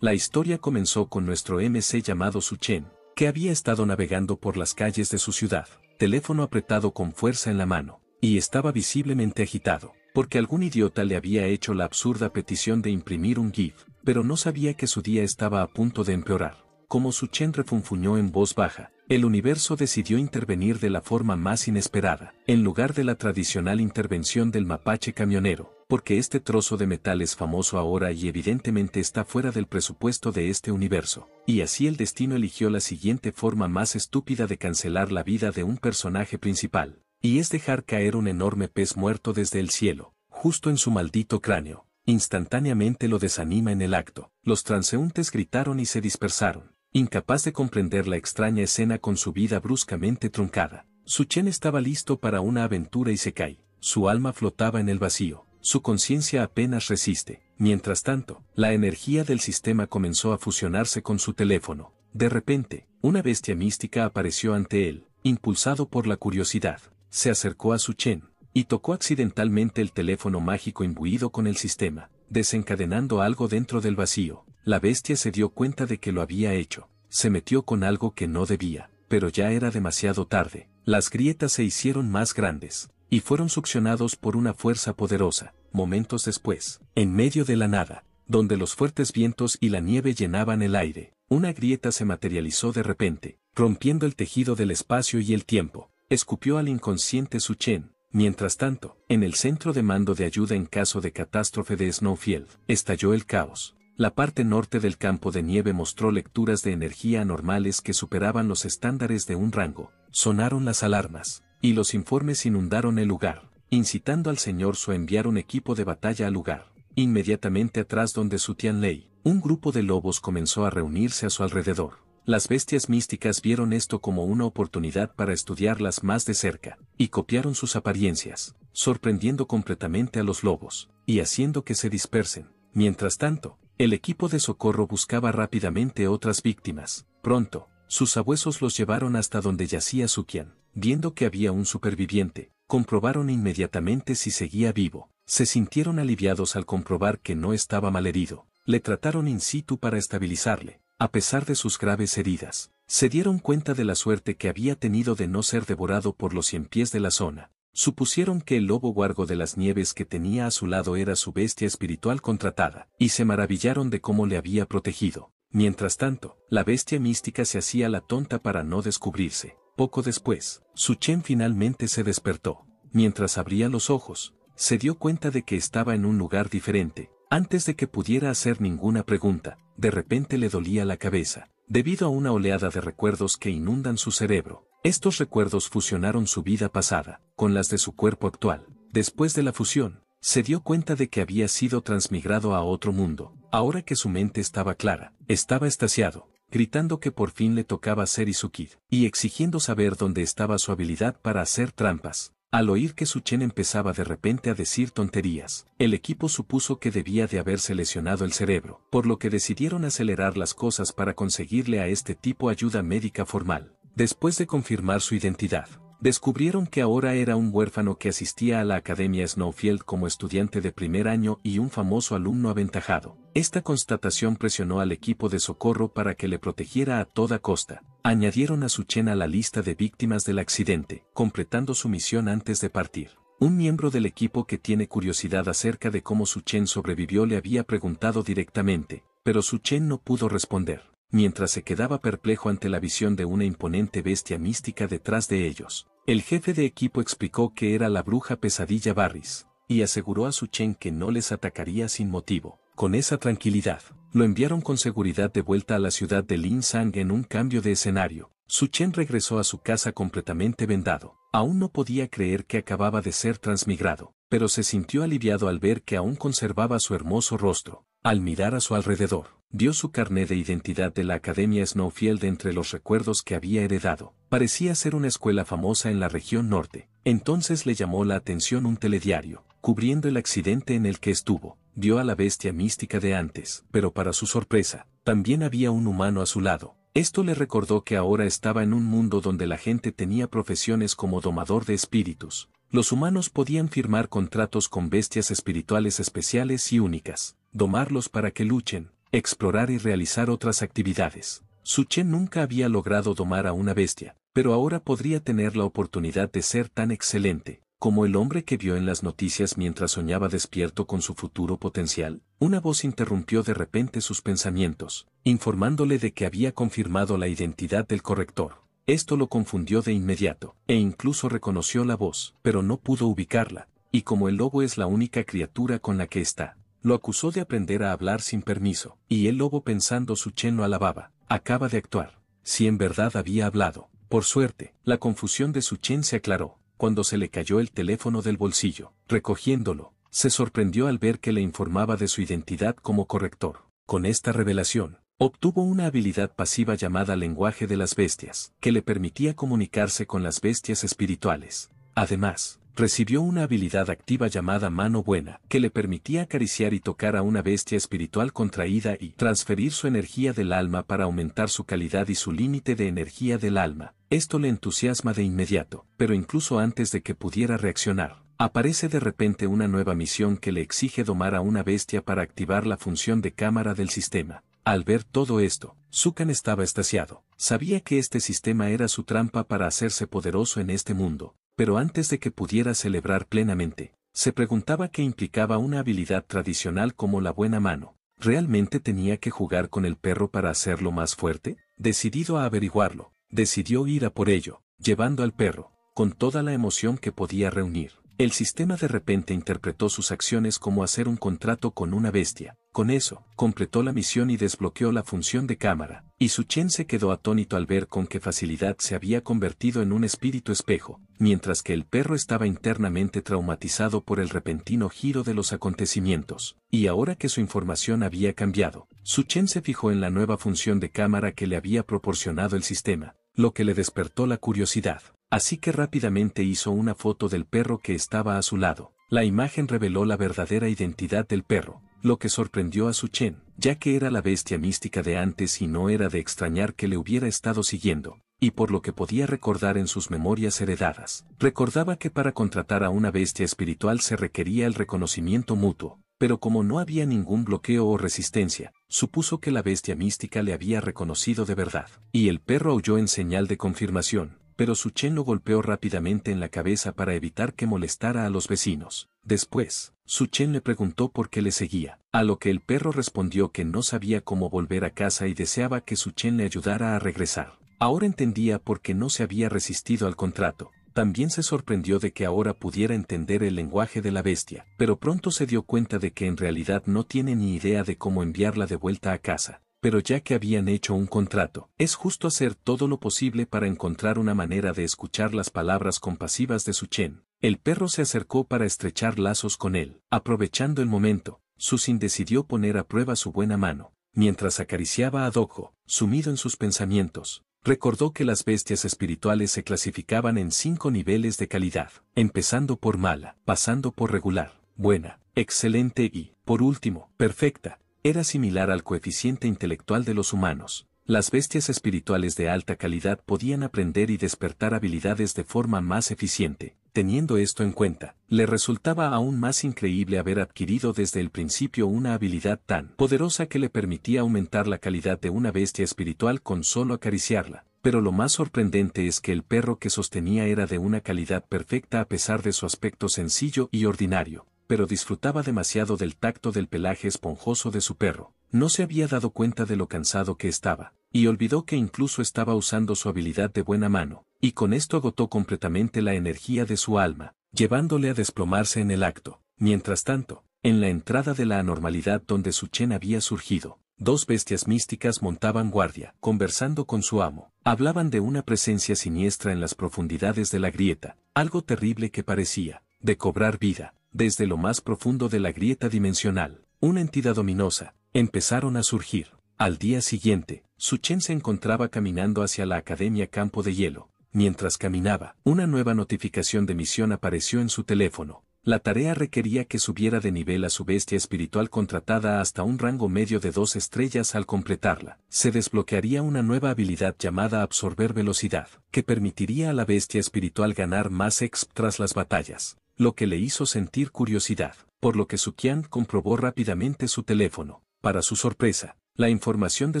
La historia comenzó con nuestro MC llamado Su-Chen, que había estado navegando por las calles de su ciudad, teléfono apretado con fuerza en la mano, y estaba visiblemente agitado, porque algún idiota le había hecho la absurda petición de imprimir un GIF, pero no sabía que su día estaba a punto de empeorar. Como Su-Chen refunfuñó en voz baja, el universo decidió intervenir de la forma más inesperada, en lugar de la tradicional intervención del mapache camionero, porque este trozo de metal es famoso ahora y evidentemente está fuera del presupuesto de este universo, y así el destino eligió la siguiente forma más estúpida de cancelar la vida de un personaje principal, y es dejar caer un enorme pez muerto desde el cielo, justo en su maldito cráneo. Instantáneamente lo desanima en el acto. Los transeúntes gritaron y se dispersaron, incapaz de comprender la extraña escena con su vida bruscamente truncada. Su-Chen estaba listo para una aventura y se cae. Su alma flotaba en el vacío. Su conciencia apenas resiste. Mientras tanto, la energía del sistema comenzó a fusionarse con su teléfono. De repente, una bestia mística apareció ante él, impulsado por la curiosidad. Se acercó a Su-Chen y tocó accidentalmente el teléfono mágico imbuido con el sistema, desencadenando algo dentro del vacío. La bestia se dio cuenta de que lo había hecho. Se metió con algo que no debía, pero ya era demasiado tarde. Las grietas se hicieron más grandes, y fueron succionados por una fuerza poderosa. Momentos después, en medio de la nada, donde los fuertes vientos y la nieve llenaban el aire, una grieta se materializó de repente, rompiendo el tejido del espacio y el tiempo. Escupió al inconsciente Su-Chen. Mientras tanto, en el centro de mando de ayuda en caso de catástrofe de Snowfield, estalló el caos. La parte norte del campo de nieve mostró lecturas de energía anormales que superaban los estándares de un rango. Sonaron las alarmas, y los informes inundaron el lugar, incitando al señor Su a enviar un equipo de batalla al lugar. Inmediatamente atrás donde Su Tianlei, un grupo de lobos comenzó a reunirse a su alrededor. Las bestias místicas vieron esto como una oportunidad para estudiarlas más de cerca, y copiaron sus apariencias, sorprendiendo completamente a los lobos, y haciendo que se dispersen. Mientras tanto, el equipo de socorro buscaba rápidamente otras víctimas. Pronto, sus sabuesos los llevaron hasta donde yacía Su-Qian. Viendo que había un superviviente, comprobaron inmediatamente si seguía vivo. Se sintieron aliviados al comprobar que no estaba malherido. Le trataron in situ para estabilizarle. A pesar de sus graves heridas, se dieron cuenta de la suerte que había tenido de no ser devorado por los 100 pies de la zona. Supusieron que el lobo guargo de las nieves que tenía a su lado era su bestia espiritual contratada, y se maravillaron de cómo le había protegido. Mientras tanto, la bestia mística se hacía la tonta para no descubrirse. Poco después, Su-Chen finalmente se despertó. Mientras abría los ojos, se dio cuenta de que estaba en un lugar diferente. Antes de que pudiera hacer ninguna pregunta, de repente le dolía la cabeza, debido a una oleada de recuerdos que inundan su cerebro. Estos recuerdos fusionaron su vida pasada, con las de su cuerpo actual. Después de la fusión, se dio cuenta de que había sido transmigrado a otro mundo. Ahora que su mente estaba clara, estaba extasiado, gritando que por fin le tocaba ser Izukid, y exigiendo saber dónde estaba su habilidad para hacer trampas. Al oír que Su-Chen empezaba de repente a decir tonterías, el equipo supuso que debía de haberse lesionado el cerebro, por lo que decidieron acelerar las cosas para conseguirle a este tipo ayuda médica formal. Después de confirmar su identidad, descubrieron que ahora era un huérfano que asistía a la Academia Snowfield como estudiante de primer año y un famoso alumno aventajado. Esta constatación presionó al equipo de socorro para que le protegiera a toda costa. Añadieron a Su-Chen a la lista de víctimas del accidente, completando su misión antes de partir. Un miembro del equipo que tiene curiosidad acerca de cómo Su-Chen sobrevivió le había preguntado directamente, pero Su-Chen no pudo responder, mientras se quedaba perplejo ante la visión de una imponente bestia mística detrás de ellos. El jefe de equipo explicó que era la bruja pesadilla Barris, y aseguró a Su-Chen que no les atacaría sin motivo. Con esa tranquilidad, lo enviaron con seguridad de vuelta a la ciudad de Linsang en un cambio de escenario. Su-Chen regresó a su casa completamente vendado. Aún no podía creer que acababa de ser transmigrado, pero se sintió aliviado al ver que aún conservaba su hermoso rostro. Al mirar a su alrededor, vio su carnet de identidad de la Academia Snowfield entre los recuerdos que había heredado. Parecía ser una escuela famosa en la región norte. Entonces le llamó la atención un telediario, cubriendo el accidente en el que estuvo. Vio a la bestia mística de antes, pero para su sorpresa, también había un humano a su lado. Esto le recordó que ahora estaba en un mundo donde la gente tenía profesiones como domador de espíritus. Los humanos podían firmar contratos con bestias espirituales especiales y únicas, domarlos para que luchen, explorar y realizar otras actividades. Su Chen nunca había logrado domar a una bestia, pero ahora podría tener la oportunidad de ser tan excelente como el hombre que vio en las noticias mientras soñaba despierto con su futuro potencial. Una voz interrumpió de repente sus pensamientos, informándole de que había confirmado la identidad del corrector. Esto lo confundió de inmediato, e incluso reconoció la voz, pero no pudo ubicarla, y como el lobo es la única criatura con la que está, lo acusó de aprender a hablar sin permiso, y el lobo pensando Su Chen lo alababa. Acaba de actuar. Si en verdad había hablado. Por suerte, la confusión de Su Chen se aclaró cuando se le cayó el teléfono del bolsillo. Recogiéndolo, se sorprendió al ver que le informaba de su identidad como corrector. Con esta revelación, obtuvo una habilidad pasiva llamada lenguaje de las bestias, que le permitía comunicarse con las bestias espirituales. Además, recibió una habilidad activa llamada mano buena, que le permitía acariciar y tocar a una bestia espiritual contraída y transferir su energía del alma para aumentar su calidad y su límite de energía del alma. Esto le entusiasma de inmediato, pero incluso antes de que pudiera reaccionar, aparece de repente una nueva misión que le exige domar a una bestia para activar la función de cámara del sistema. Al ver todo esto, Su Chen estaba extasiado. Sabía que este sistema era su trampa para hacerse poderoso en este mundo, pero antes de que pudiera celebrar plenamente, se preguntaba qué implicaba una habilidad tradicional como la buena mano. ¿Realmente tenía que jugar con el perro para hacerlo más fuerte? Decidido a averiguarlo, decidió ir a por ello, llevando al perro, con toda la emoción que podía reunir. El sistema de repente interpretó sus acciones como hacer un contrato con una bestia. Con eso, completó la misión y desbloqueó la función de cámara, y Su Chen se quedó atónito al ver con qué facilidad se había convertido en un espíritu espejo, mientras que el perro estaba internamente traumatizado por el repentino giro de los acontecimientos. Y ahora que su información había cambiado, Su Chen se fijó en la nueva función de cámara que le había proporcionado el sistema, lo que le despertó la curiosidad. Así que rápidamente hizo una foto del perro que estaba a su lado. La imagen reveló la verdadera identidad del perro, lo que sorprendió a Su Chen, ya que era la bestia mística de antes y no era de extrañar que le hubiera estado siguiendo, y por lo que podía recordar en sus memorias heredadas. Recordaba que para contratar a una bestia espiritual se requería el reconocimiento mutuo, pero como no había ningún bloqueo o resistencia, supuso que la bestia mística le había reconocido de verdad, y el perro aulló en señal de confirmación. Pero Su Chen lo golpeó rápidamente en la cabeza para evitar que molestara a los vecinos. Después, Su Chen le preguntó por qué le seguía, a lo que el perro respondió que no sabía cómo volver a casa y deseaba que Su Chen le ayudara a regresar. Ahora entendía por qué no se había resistido al contrato. También se sorprendió de que ahora pudiera entender el lenguaje de la bestia, pero pronto se dio cuenta de que en realidad no tiene ni idea de cómo enviarla de vuelta a casa. Pero ya que habían hecho un contrato, es justo hacer todo lo posible para encontrar una manera de escuchar las palabras compasivas de Su Chen. El perro se acercó para estrechar lazos con él. Aprovechando el momento, Su Chen decidió poner a prueba su buena mano. Mientras acariciaba a Doggo, sumido en sus pensamientos, recordó que las bestias espirituales se clasificaban en 5 niveles de calidad, empezando por mala, pasando por regular, buena, excelente y, por último, perfecta. Era similar al coeficiente intelectual de los humanos. Las bestias espirituales de alta calidad podían aprender y despertar habilidades de forma más eficiente. Teniendo esto en cuenta, le resultaba aún más increíble haber adquirido desde el principio una habilidad tan poderosa que le permitía aumentar la calidad de una bestia espiritual con solo acariciarla. Pero lo más sorprendente es que el perro que sostenía era de una calidad perfecta a pesar de su aspecto sencillo y ordinario. Pero disfrutaba demasiado del tacto del pelaje esponjoso de su perro. No se había dado cuenta de lo cansado que estaba, y olvidó que incluso estaba usando su habilidad de buena mano, y con esto agotó completamente la energía de su alma, llevándole a desplomarse en el acto. Mientras tanto, en la entrada de la anormalidad donde Su Chen había surgido, 2 bestias místicas montaban guardia, conversando con su amo. Hablaban de una presencia siniestra en las profundidades de la grieta, algo terrible que parecía de cobrar vida. Desde lo más profundo de la grieta dimensional, una entidad ominosa, empezaron a surgir. Al día siguiente, Su Chen se encontraba caminando hacia la Academia Campo de Hielo. Mientras caminaba, una nueva notificación de misión apareció en su teléfono. La tarea requería que subiera de nivel a su bestia espiritual contratada hasta un rango medio de 2 estrellas. Al completarla, se desbloquearía una nueva habilidad llamada Absorber Velocidad, que permitiría a la bestia espiritual ganar más exp tras las batallas, lo que le hizo sentir curiosidad, por lo que Su Qian comprobó rápidamente su teléfono. Para su sorpresa, la información de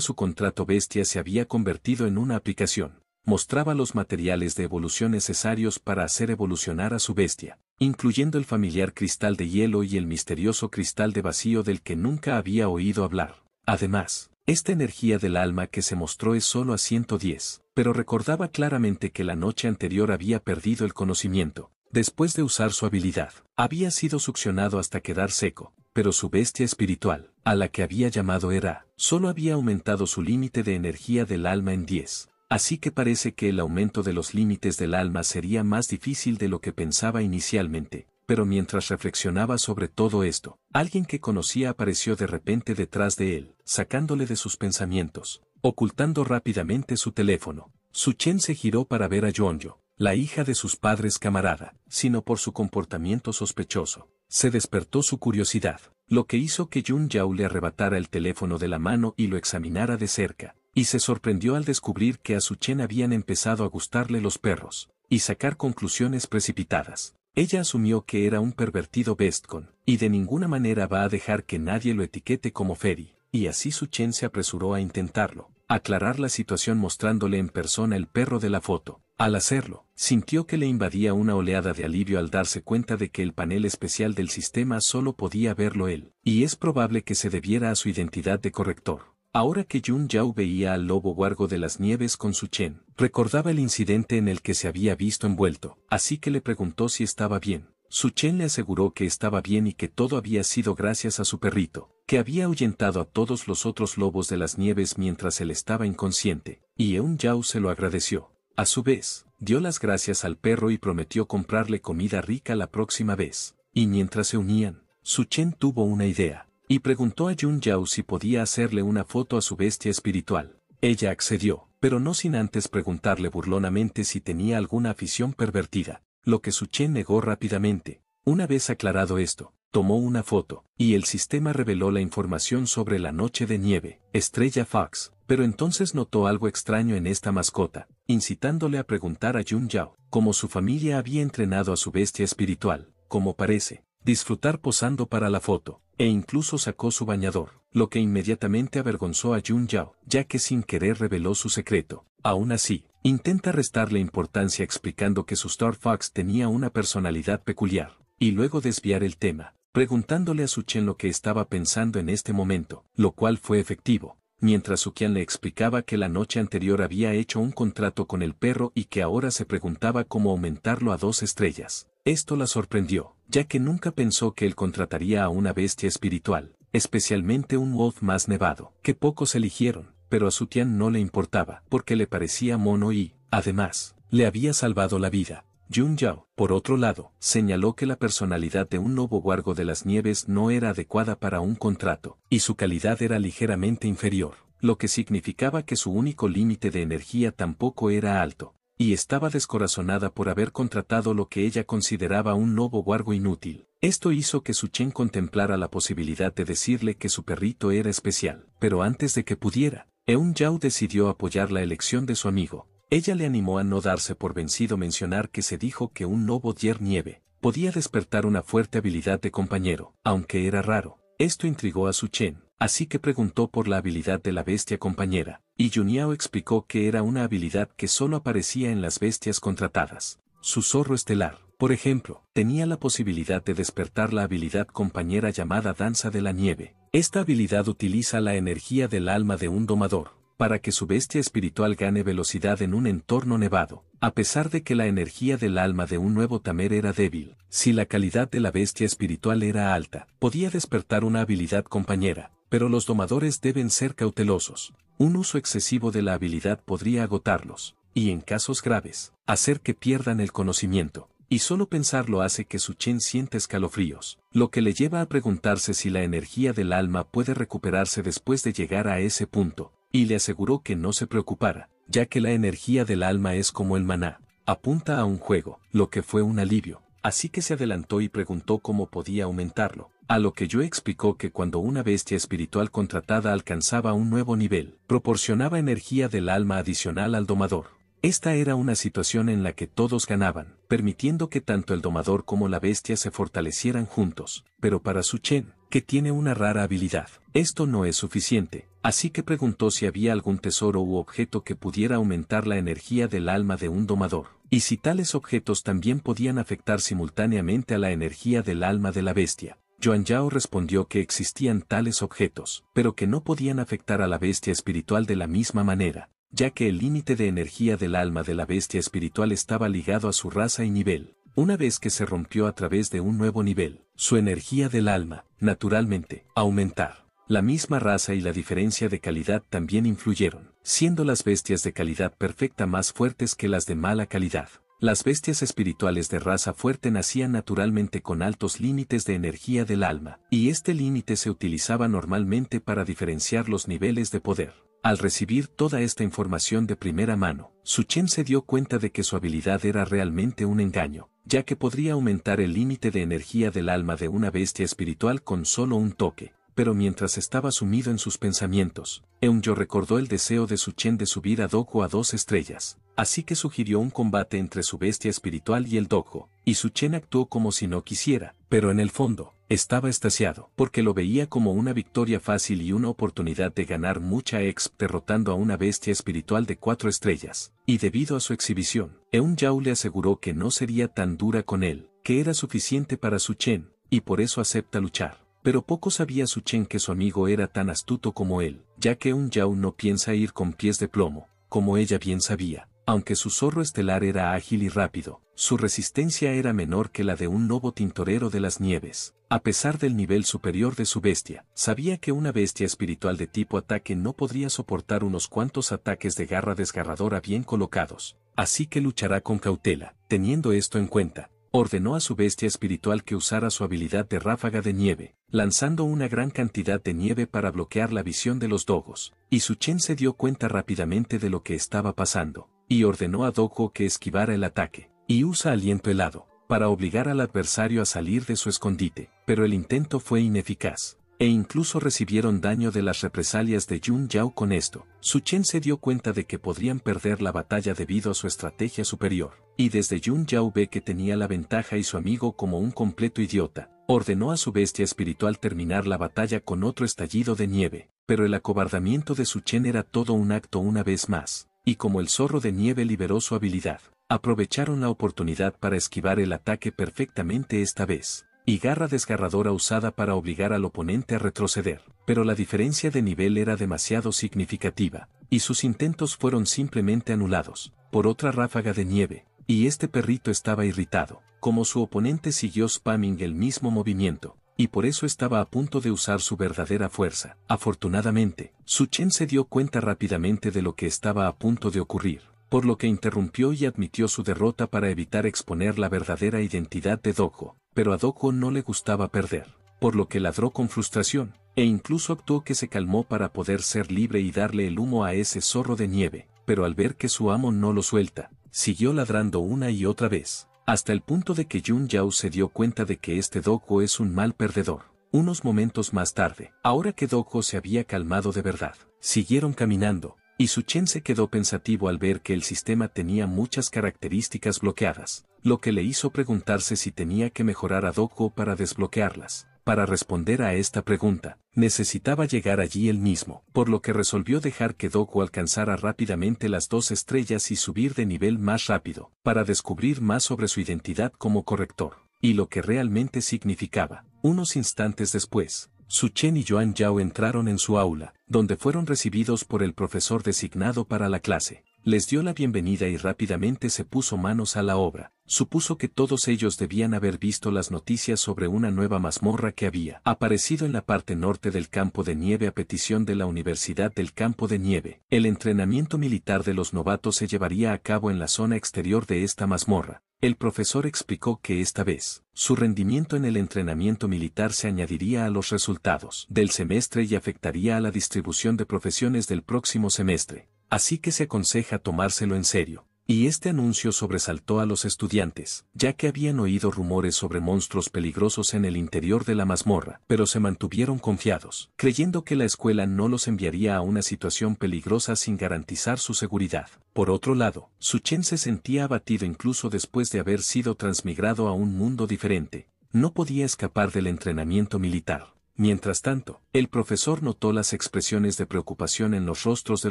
su contrato bestia se había convertido en una aplicación. Mostraba los materiales de evolución necesarios para hacer evolucionar a su bestia, incluyendo el familiar cristal de hielo y el misterioso cristal de vacío del que nunca había oído hablar. Además, esta energía del alma que se mostró es solo a 110, pero recordaba claramente que la noche anterior había perdido el conocimiento. Después de usar su habilidad, había sido succionado hasta quedar seco, pero su bestia espiritual, a la que había llamado Hera, solo había aumentado su límite de energía del alma en 10. Así que parece que el aumento de los límites del alma sería más difícil de lo que pensaba inicialmente, pero mientras reflexionaba sobre todo esto, alguien que conocía apareció de repente detrás de él, sacándole de sus pensamientos, ocultando rápidamente su teléfono. Su Chen se giró para ver a Yeonjo, la hija de sus padres camarada, sino por su comportamiento sospechoso. Se despertó su curiosidad, lo que hizo que Jun Yao le arrebatara el teléfono de la mano y lo examinara de cerca, y se sorprendió al descubrir que a Su Chen habían empezado a gustarle los perros, y sacar conclusiones precipitadas. Ella asumió que era un pervertido bestcon, y de ninguna manera va a dejar que nadie lo etiquete como Feri, y así Su Chen se apresuró a intentarlo, aclarar la situación mostrándole en persona el perro de la foto. Al hacerlo, sintió que le invadía una oleada de alivio al darse cuenta de que el panel especial del sistema solo podía verlo él, y es probable que se debiera a su identidad de corrector. Ahora que Jun Yao veía al lobo guargo de las nieves con Su Chen, recordaba el incidente en el que se había visto envuelto, así que le preguntó si estaba bien. Su Chen le aseguró que estaba bien y que todo había sido gracias a su perrito, que había ahuyentado a todos los otros lobos de las nieves mientras él estaba inconsciente, y Eun Yao se lo agradeció. A su vez, dio las gracias al perro y prometió comprarle comida rica la próxima vez. Y mientras se unían, Su Chen tuvo una idea, y preguntó a Jun Yao si podía hacerle una foto a su bestia espiritual. Ella accedió, pero no sin antes preguntarle burlonamente si tenía alguna afición pervertida, lo que Su Chen negó rápidamente. Una vez aclarado esto, tomó una foto, y el sistema reveló la información sobre la noche de nieve, Estrella Fox, pero entonces notó algo extraño en esta mascota, incitándole a preguntar a Jun Yao cómo su familia había entrenado a su bestia espiritual, como parece, disfrutar posando para la foto, e incluso sacó su bañador, lo que inmediatamente avergonzó a Jun Yao, ya que sin querer reveló su secreto. Aún así, intenta restarle importancia explicando que su Star Fox tenía una personalidad peculiar, y luego desviar el tema, preguntándole a Su Chen lo que estaba pensando en este momento, lo cual fue efectivo. Mientras Su Qian le explicaba que la noche anterior había hecho un contrato con el perro y que ahora se preguntaba cómo aumentarlo a 2 estrellas. Esto la sorprendió, ya que nunca pensó que él contrataría a una bestia espiritual, especialmente un wolf más nevado, que pocos eligieron, pero a Su Qian no le importaba, porque le parecía mono y, además, le había salvado la vida. Jun Yao, por otro lado, señaló que la personalidad de un lobo guargo de las nieves no era adecuada para un contrato, y su calidad era ligeramente inferior, lo que significaba que su único límite de energía tampoco era alto, y estaba descorazonada por haber contratado lo que ella consideraba un lobo guargo inútil. Esto hizo que Su Chen contemplara la posibilidad de decirle que su perrito era especial, pero antes de que pudiera, Eun Yao decidió apoyar la elección de su amigo. Ella le animó a no darse por vencido mencionar que se dijo que un lobo Dier Nieve podía despertar una fuerte habilidad de compañero, aunque era raro. Esto intrigó a Su Chen, así que preguntó por la habilidad de la bestia compañera, y Jun Yao explicó que era una habilidad que solo aparecía en las bestias contratadas. Su zorro estelar, por ejemplo, tenía la posibilidad de despertar la habilidad compañera llamada Danza de la Nieve. Esta habilidad utiliza la energía del alma de un domador para que su bestia espiritual gane velocidad en un entorno nevado, a pesar de que la energía del alma de un nuevo tamer era débil. Si la calidad de la bestia espiritual era alta, podía despertar una habilidad compañera, pero los domadores deben ser cautelosos. Un uso excesivo de la habilidad podría agotarlos, y en casos graves, hacer que pierdan el conocimiento. Y solo pensarlo hace que Su Chen sienta escalofríos, lo que le lleva a preguntarse si la energía del alma puede recuperarse después de llegar a ese punto. Y le aseguró que no se preocupara, ya que la energía del alma es como el maná, apunta a un juego, lo que fue un alivio, así que se adelantó y preguntó cómo podía aumentarlo, a lo que yo explicó que cuando una bestia espiritual contratada alcanzaba un nuevo nivel, proporcionaba energía del alma adicional al domador. Esta era una situación en la que todos ganaban, permitiendo que tanto el domador como la bestia se fortalecieran juntos, pero para Su Chen, que tiene una rara habilidad. Esto no es suficiente, así que preguntó si había algún tesoro u objeto que pudiera aumentar la energía del alma de un domador, y si tales objetos también podían afectar simultáneamente a la energía del alma de la bestia. Yuan Yao respondió que existían tales objetos, pero que no podían afectar a la bestia espiritual de la misma manera, ya que el límite de energía del alma de la bestia espiritual estaba ligado a su raza y nivel. Una vez que se rompió a través de un nuevo nivel, su energía del alma, naturalmente, aumentar. La misma raza y la diferencia de calidad también influyeron, siendo las bestias de calidad perfecta más fuertes que las de mala calidad. Las bestias espirituales de raza fuerte nacían naturalmente con altos límites de energía del alma, y este límite se utilizaba normalmente para diferenciar los niveles de poder. Al recibir toda esta información de primera mano, Su Chen se dio cuenta de que su habilidad era realmente un engaño, ya que podría aumentar el límite de energía del alma de una bestia espiritual con solo un toque. Pero mientras estaba sumido en sus pensamientos, Eun-yo recordó el deseo de Su Chen de subir a Dojo a 2 estrellas, así que sugirió un combate entre su bestia espiritual y el Dojo, y Su Chen actuó como si no quisiera, pero en el fondo, estaba extasiado, porque lo veía como una victoria fácil y una oportunidad de ganar mucha exp derrotando a una bestia espiritual de 4 estrellas, y debido a su exhibición, Eun-Yao le aseguró que no sería tan dura con él, que era suficiente para Su Chen, y por eso acepta luchar. Pero poco sabía Su Chen que su amigo era tan astuto como él, ya que Eun-Yao no piensa ir con pies de plomo, como ella bien sabía. Aunque su zorro estelar era ágil y rápido, su resistencia era menor que la de un lobo tintorero de las nieves. A pesar del nivel superior de su bestia, sabía que una bestia espiritual de tipo ataque no podría soportar unos cuantos ataques de garra desgarradora bien colocados, así que luchará con cautela. Teniendo esto en cuenta, ordenó a su bestia espiritual que usara su habilidad de ráfaga de nieve, lanzando una gran cantidad de nieve para bloquear la visión de los dogos, y Su Chen se dio cuenta rápidamente de lo que estaba pasando, y ordenó a Dogo que esquivara el ataque, y usa aliento helado, para obligar al adversario a salir de su escondite, pero el intento fue ineficaz, e incluso recibieron daño de las represalias de Yun Yao con esto. Su Chen se dio cuenta de que podrían perder la batalla debido a su estrategia superior, y desde Yun Yao ve que tenía la ventaja y su amigo como un completo idiota, ordenó a su bestia espiritual terminar la batalla con otro estallido de nieve, pero el acobardamiento de Su Chen era todo un acto una vez más, y como el zorro de nieve liberó su habilidad, aprovecharon la oportunidad para esquivar el ataque perfectamente esta vez, y garra desgarradora usada para obligar al oponente a retroceder, pero la diferencia de nivel era demasiado significativa, y sus intentos fueron simplemente anulados, por otra ráfaga de nieve, y este perrito estaba irritado, como su oponente siguió spamming el mismo movimiento, y por eso estaba a punto de usar su verdadera fuerza. Afortunadamente, Su Chen se dio cuenta rápidamente de lo que estaba a punto de ocurrir, por lo que interrumpió y admitió su derrota para evitar exponer la verdadera identidad de Dogo, pero a Dogo no le gustaba perder, por lo que ladró con frustración, e incluso actuó que se calmó para poder ser libre y darle el humo a ese zorro de nieve, pero al ver que su amo no lo suelta, siguió ladrando una y otra vez, hasta el punto de que Yun Yao se dio cuenta de que este Dogo es un mal perdedor. Unos momentos más tarde, ahora que Dogo se había calmado de verdad, siguieron caminando, y Su Chen se quedó pensativo al ver que el sistema tenía muchas características bloqueadas, lo que le hizo preguntarse si tenía que mejorar a Dogo para desbloquearlas. Para responder a esta pregunta, necesitaba llegar allí él mismo, por lo que resolvió dejar que Dogo alcanzara rápidamente las 2 estrellas y subir de nivel más rápido, para descubrir más sobre su identidad como corrector, y lo que realmente significaba. Unos instantes después, Su Chen y Yuan Yao entraron en su aula, donde fueron recibidos por el profesor designado para la clase. Les dio la bienvenida y rápidamente se puso manos a la obra. Supuso que todos ellos debían haber visto las noticias sobre una nueva mazmorra que había aparecido en la parte norte del campo de nieve a petición de la Universidad del Campo de Nieve. El entrenamiento militar de los novatos se llevaría a cabo en la zona exterior de esta mazmorra. El profesor explicó que esta vez, su rendimiento en el entrenamiento militar se añadiría a los resultados del semestre y afectaría a la distribución de profesiones del próximo semestre. Así que se aconseja tomárselo en serio. Y este anuncio sobresaltó a los estudiantes, ya que habían oído rumores sobre monstruos peligrosos en el interior de la mazmorra, pero se mantuvieron confiados, creyendo que la escuela no los enviaría a una situación peligrosa sin garantizar su seguridad. Por otro lado, Su Chen se sentía abatido incluso después de haber sido transmigrado a un mundo diferente. No podía escapar del entrenamiento militar. Mientras tanto, el profesor notó las expresiones de preocupación en los rostros de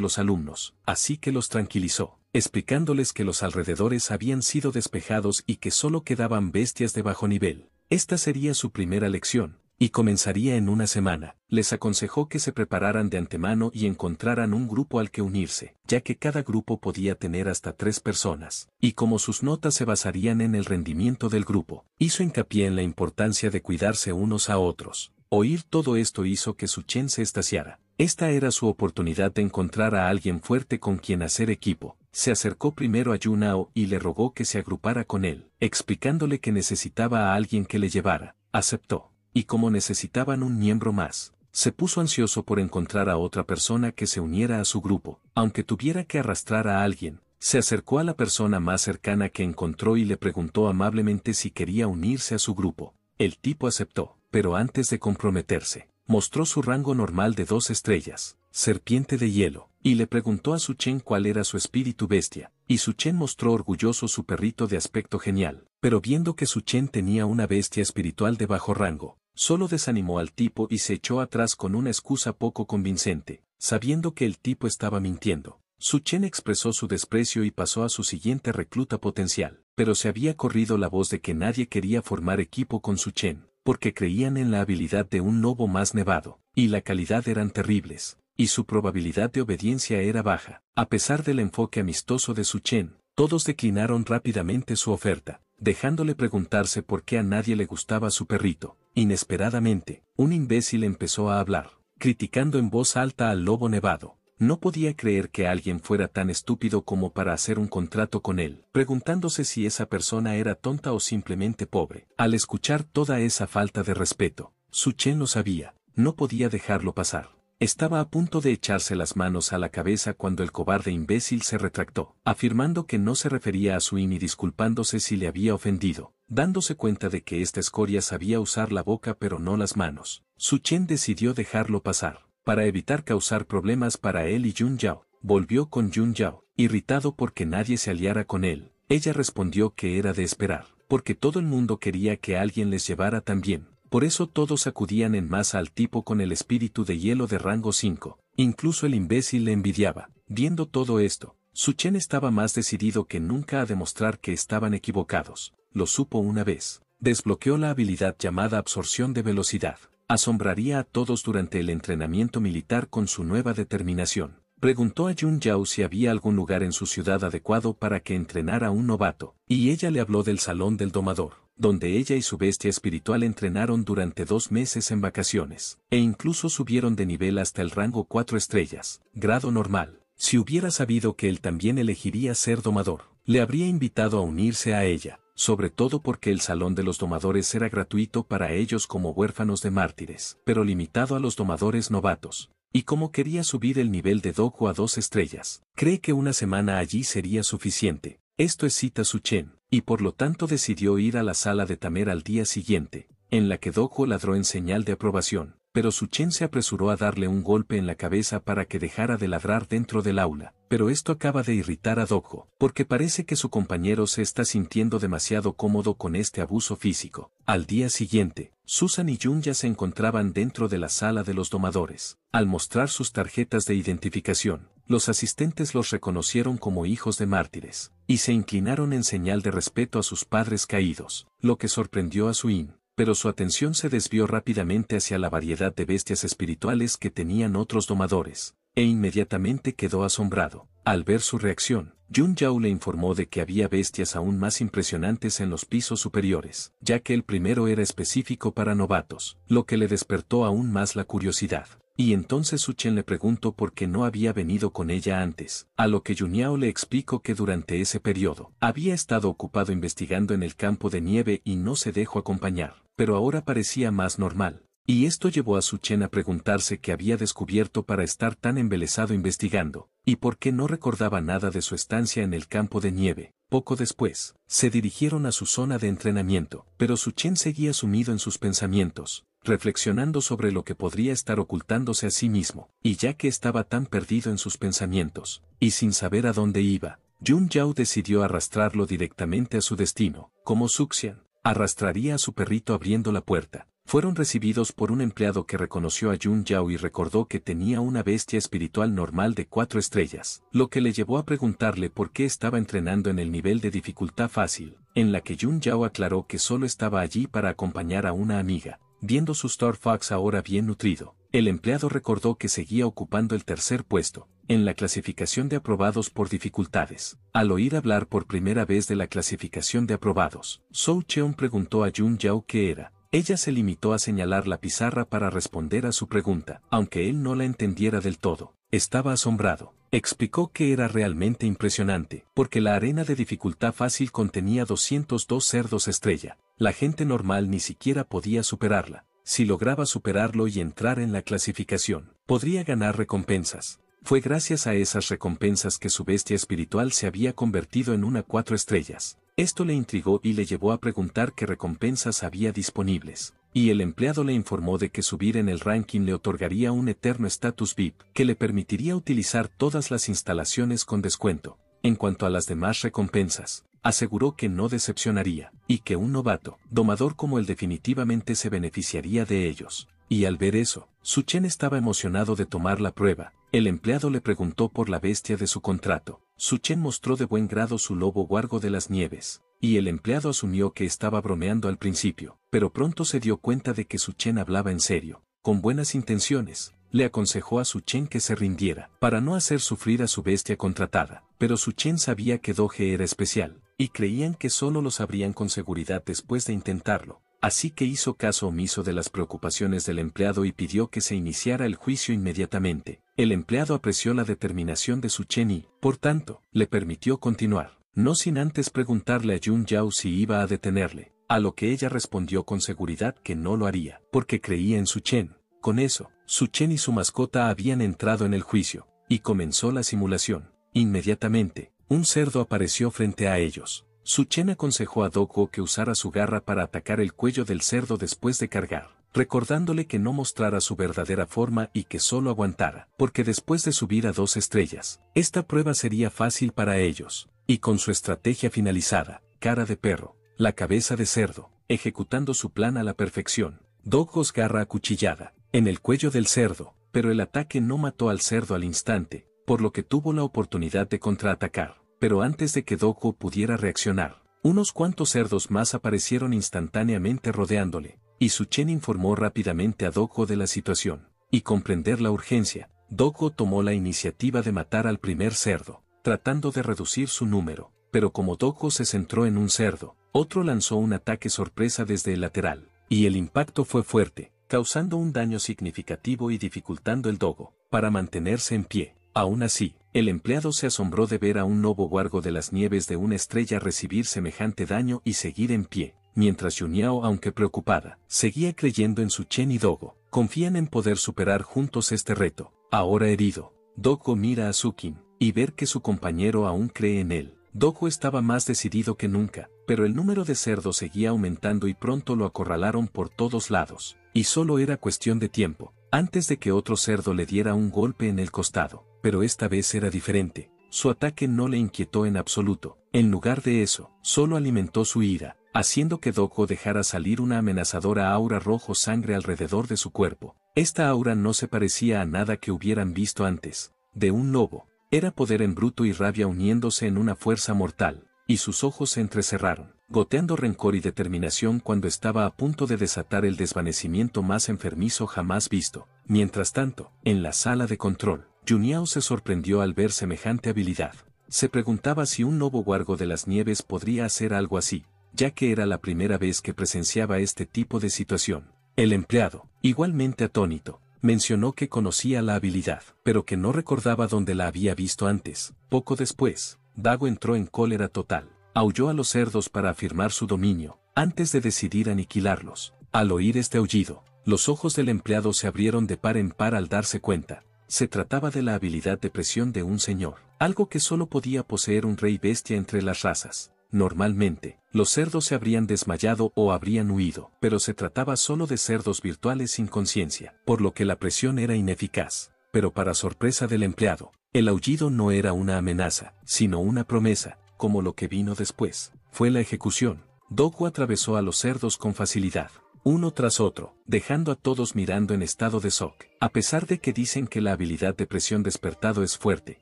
los alumnos, así que los tranquilizó, explicándoles que los alrededores habían sido despejados y que solo quedaban bestias de bajo nivel. Esta sería su primera lección, y comenzaría en una semana. Les aconsejó que se prepararan de antemano y encontraran un grupo al que unirse, ya que cada grupo podía tener hasta 3 personas, y como sus notas se basarían en el rendimiento del grupo, hizo hincapié en la importancia de cuidarse unos a otros. Oír todo esto hizo que Su-chen se extasiara. Esta era su oportunidad de encontrar a alguien fuerte con quien hacer equipo. Se acercó primero a Yunao y le rogó que se agrupara con él, explicándole que necesitaba a alguien que le llevara. Aceptó. Y como necesitaban un miembro más, se puso ansioso por encontrar a otra persona que se uniera a su grupo. Aunque tuviera que arrastrar a alguien, se acercó a la persona más cercana que encontró y le preguntó amablemente si quería unirse a su grupo. El tipo aceptó, pero antes de comprometerse, mostró su rango normal de 2 estrellas, serpiente de hielo, y le preguntó a Su-chen cuál era su espíritu bestia, y Su-chen mostró orgulloso su perrito de aspecto genial, pero viendo que Su-chen tenía una bestia espiritual de bajo rango, solo desanimó al tipo y se echó atrás con una excusa poco convincente, sabiendo que el tipo estaba mintiendo. Su-chen expresó su desprecio y pasó a su siguiente recluta potencial, pero se había corrido la voz de que nadie quería formar equipo con Su-chen, porque creían en la habilidad de un lobo más nevado, y la calidad eran terribles, y su probabilidad de obediencia era baja. A pesar del enfoque amistoso de Su-chen, todos declinaron rápidamente su oferta, dejándole preguntarse por qué a nadie le gustaba su perrito. Inesperadamente, un imbécil empezó a hablar, criticando en voz alta al lobo nevado. No podía creer que alguien fuera tan estúpido como para hacer un contrato con él, preguntándose si esa persona era tonta o simplemente pobre. Al escuchar toda esa falta de respeto, Su-chen lo sabía, no podía dejarlo pasar. Estaba a punto de echarse las manos a la cabeza cuando el cobarde imbécil se retractó, afirmando que no se refería a Su-in y disculpándose si le había ofendido. Dándose cuenta de que esta escoria sabía usar la boca pero no las manos, Su-chen decidió dejarlo pasar. Para evitar causar problemas para él y Jun Yao, volvió con Jun Yao, irritado porque nadie se aliara con él. Ella respondió que era de esperar, porque todo el mundo quería que alguien les llevara también. Por eso todos acudían en masa al tipo con el espíritu de hielo de rango 5. Incluso el imbécil le envidiaba. Viendo todo esto, Su-chen estaba más decidido que nunca a demostrar que estaban equivocados. Lo supo una vez. Desbloqueó la habilidad llamada absorción de velocidad. Asombraría a todos durante el entrenamiento militar con su nueva determinación. Preguntó a Jun Yao si había algún lugar en su ciudad adecuado para que entrenara a un novato, y ella le habló del salón del domador, donde ella y su bestia espiritual entrenaron durante 2 meses en vacaciones, e incluso subieron de nivel hasta el rango 4 estrellas, grado normal. Si hubiera sabido que él también elegiría ser domador, le habría invitado a unirse a ella, sobre todo porque el salón de los domadores era gratuito para ellos como huérfanos de mártires, pero limitado a los domadores novatos. Y como quería subir el nivel de Dojo a 2 estrellas, cree que una semana allí sería suficiente. Esto excita a Su-chen, y por lo tanto decidió ir a la sala de Tamer al día siguiente, en la que Dojo ladró en señal de aprobación, pero Su-chen se apresuró a darle un golpe en la cabeza para que dejara de ladrar dentro del aula. Pero esto acaba de irritar a Dojo, porque parece que su compañero se está sintiendo demasiado cómodo con este abuso físico. Al día siguiente, Susan y Jun ya se encontraban dentro de la sala de los domadores. Al mostrar sus tarjetas de identificación, los asistentes los reconocieron como hijos de mártires, y se inclinaron en señal de respeto a sus padres caídos, lo que sorprendió a Su-in. Pero su atención se desvió rápidamente hacia la variedad de bestias espirituales que tenían otros domadores, e inmediatamente quedó asombrado. Al ver su reacción, Jun Yao le informó de que había bestias aún más impresionantes en los pisos superiores, ya que el primero era específico para novatos, lo que le despertó aún más la curiosidad. Y entonces Su-chen le preguntó por qué no había venido con ella antes, a lo que Jun Yao le explicó que durante ese periodo, había estado ocupado investigando en el campo de nieve y no se dejó acompañar, pero ahora parecía más normal. Y esto llevó a Su-chen a preguntarse qué había descubierto para estar tan embelesado investigando, y por qué no recordaba nada de su estancia en el campo de nieve. Poco después, se dirigieron a su zona de entrenamiento, pero Su-chen seguía sumido en sus pensamientos, reflexionando sobre lo que podría estar ocultándose a sí mismo, y ya que estaba tan perdido en sus pensamientos, y sin saber a dónde iba, Jun Yao decidió arrastrarlo directamente a su destino, como Suxian arrastraría a su perrito abriendo la puerta. fueron recibidos por un empleado que reconoció a Yun Yao y recordó que tenía una bestia espiritual normal de 4 estrellas, lo que le llevó a preguntarle por qué estaba entrenando en el nivel de dificultad fácil, en la que Yun Yao aclaró que solo estaba allí para acompañar a una amiga. Viendo su Star Fox ahora bien nutrido, el empleado recordó que seguía ocupando el tercer puesto en la clasificación de aprobados por dificultades. Al oír hablar por primera vez de la clasificación de aprobados, Zhou Cheon preguntó a Yun Yao qué era. Ella se limitó a señalar la pizarra para responder a su pregunta, aunque él no la entendiera del todo. Estaba asombrado. Explicó que era realmente impresionante, porque la arena de dificultad fácil contenía 202 cerdos estrella. La gente normal ni siquiera podía superarla. Si lograba superarlo y entrar en la clasificación, podría ganar recompensas. Fue gracias a esas recompensas que su bestia espiritual se había convertido en una 4 estrellas. Esto le intrigó y le llevó a preguntar qué recompensas había disponibles. Y el empleado le informó de que subir en el ranking le otorgaría un eterno estatus VIP, que le permitiría utilizar todas las instalaciones con descuento. En cuanto a las demás recompensas, aseguró que no decepcionaría, y que un novato, domador como él definitivamente se beneficiaría de ellos. Y al ver eso, Su Chen estaba emocionado de tomar la prueba. El empleado le preguntó por la bestia de su contrato. Su Chen mostró de buen grado su lobo guargo de las nieves, y el empleado asumió que estaba bromeando al principio, pero pronto se dio cuenta de que Su Chen hablaba en serio. Con buenas intenciones, le aconsejó a Su Chen que se rindiera, para no hacer sufrir a su bestia contratada, pero Su Chen sabía que Doge era especial, y creían que solo lo sabrían con seguridad después de intentarlo. Así que hizo caso omiso de las preocupaciones del empleado y pidió que se iniciara el juicio inmediatamente. El empleado apreció la determinación de Su Chen y, por tanto, le permitió continuar, no sin antes preguntarle a Yun Yao si iba a detenerle, a lo que ella respondió con seguridad que no lo haría, porque creía en Su Chen. Con eso, Su Chen y su mascota habían entrado en el juicio, y comenzó la simulación. Inmediatamente, un cerdo apareció frente a ellos. Su Chen aconsejó a Dogo que usara su garra para atacar el cuello del cerdo después de cargar, recordándole que no mostrara su verdadera forma y que solo aguantara, porque después de subir a 2 estrellas, esta prueba sería fácil para ellos. Y con su estrategia finalizada, cara de perro, la cabeza de cerdo, ejecutando su plan a la perfección, Dogos garra acuchillada, en el cuello del cerdo, pero el ataque no mató al cerdo al instante, por lo que tuvo la oportunidad de contraatacar. Pero antes de que Dogo pudiera reaccionar, unos cuantos cerdos más aparecieron instantáneamente rodeándole, y Su Chen informó rápidamente a Dogo de la situación. Y comprender la urgencia, Dogo tomó la iniciativa de matar al primer cerdo, tratando de reducir su número, pero como Dogo se centró en un cerdo, otro lanzó un ataque sorpresa desde el lateral, y el impacto fue fuerte, causando un daño significativo y dificultando el Dogo para mantenerse en pie. Aún así, el empleado se asombró de ver a un lobo guargo de las nieves de una estrella recibir semejante daño y seguir en pie, mientras Yun Yao, aunque preocupada, seguía creyendo en Su Chen y Dogo. Confían en poder superar juntos este reto. Ahora herido, Dogo mira a Sukin, y ver que su compañero aún cree en él. Dogo estaba más decidido que nunca, pero el número de cerdos seguía aumentando y pronto lo acorralaron por todos lados, y solo era cuestión de tiempo, antes de que otro cerdo le diera un golpe en el costado. Pero esta vez era diferente. Su ataque no le inquietó en absoluto. En lugar de eso, solo alimentó su ira, haciendo que Dogo dejara salir una amenazadora aura rojo sangre alrededor de su cuerpo. Esta aura no se parecía a nada que hubieran visto antes. De un lobo, era poder en bruto y rabia uniéndose en una fuerza mortal, y sus ojos se entrecerraron, goteando rencor y determinación cuando estaba a punto de desatar el desvanecimiento más enfermizo jamás visto. Mientras tanto, en la sala de control, Yun Yao se sorprendió al ver semejante habilidad. Se preguntaba si un lobo guargo de las nieves podría hacer algo así, ya que era la primera vez que presenciaba este tipo de situación. El empleado, igualmente atónito, mencionó que conocía la habilidad, pero que no recordaba dónde la había visto antes. Poco después, Dago entró en cólera total. Aulló a los cerdos para afirmar su dominio, antes de decidir aniquilarlos. Al oír este aullido, los ojos del empleado se abrieron de par en par al darse cuenta. Se trataba de la habilidad de presión de un señor, algo que solo podía poseer un rey bestia entre las razas. Normalmente, los cerdos se habrían desmayado o habrían huido, pero se trataba solo de cerdos virtuales sin conciencia, por lo que la presión era ineficaz. Pero para sorpresa del empleado, el aullido no era una amenaza, sino una promesa, como lo que vino después. Fue la ejecución. Dogo atravesó a los cerdos con facilidad. uno tras otro, dejando a todos mirando en estado de shock. A pesar de que dicen que la habilidad de presión despertado es fuerte,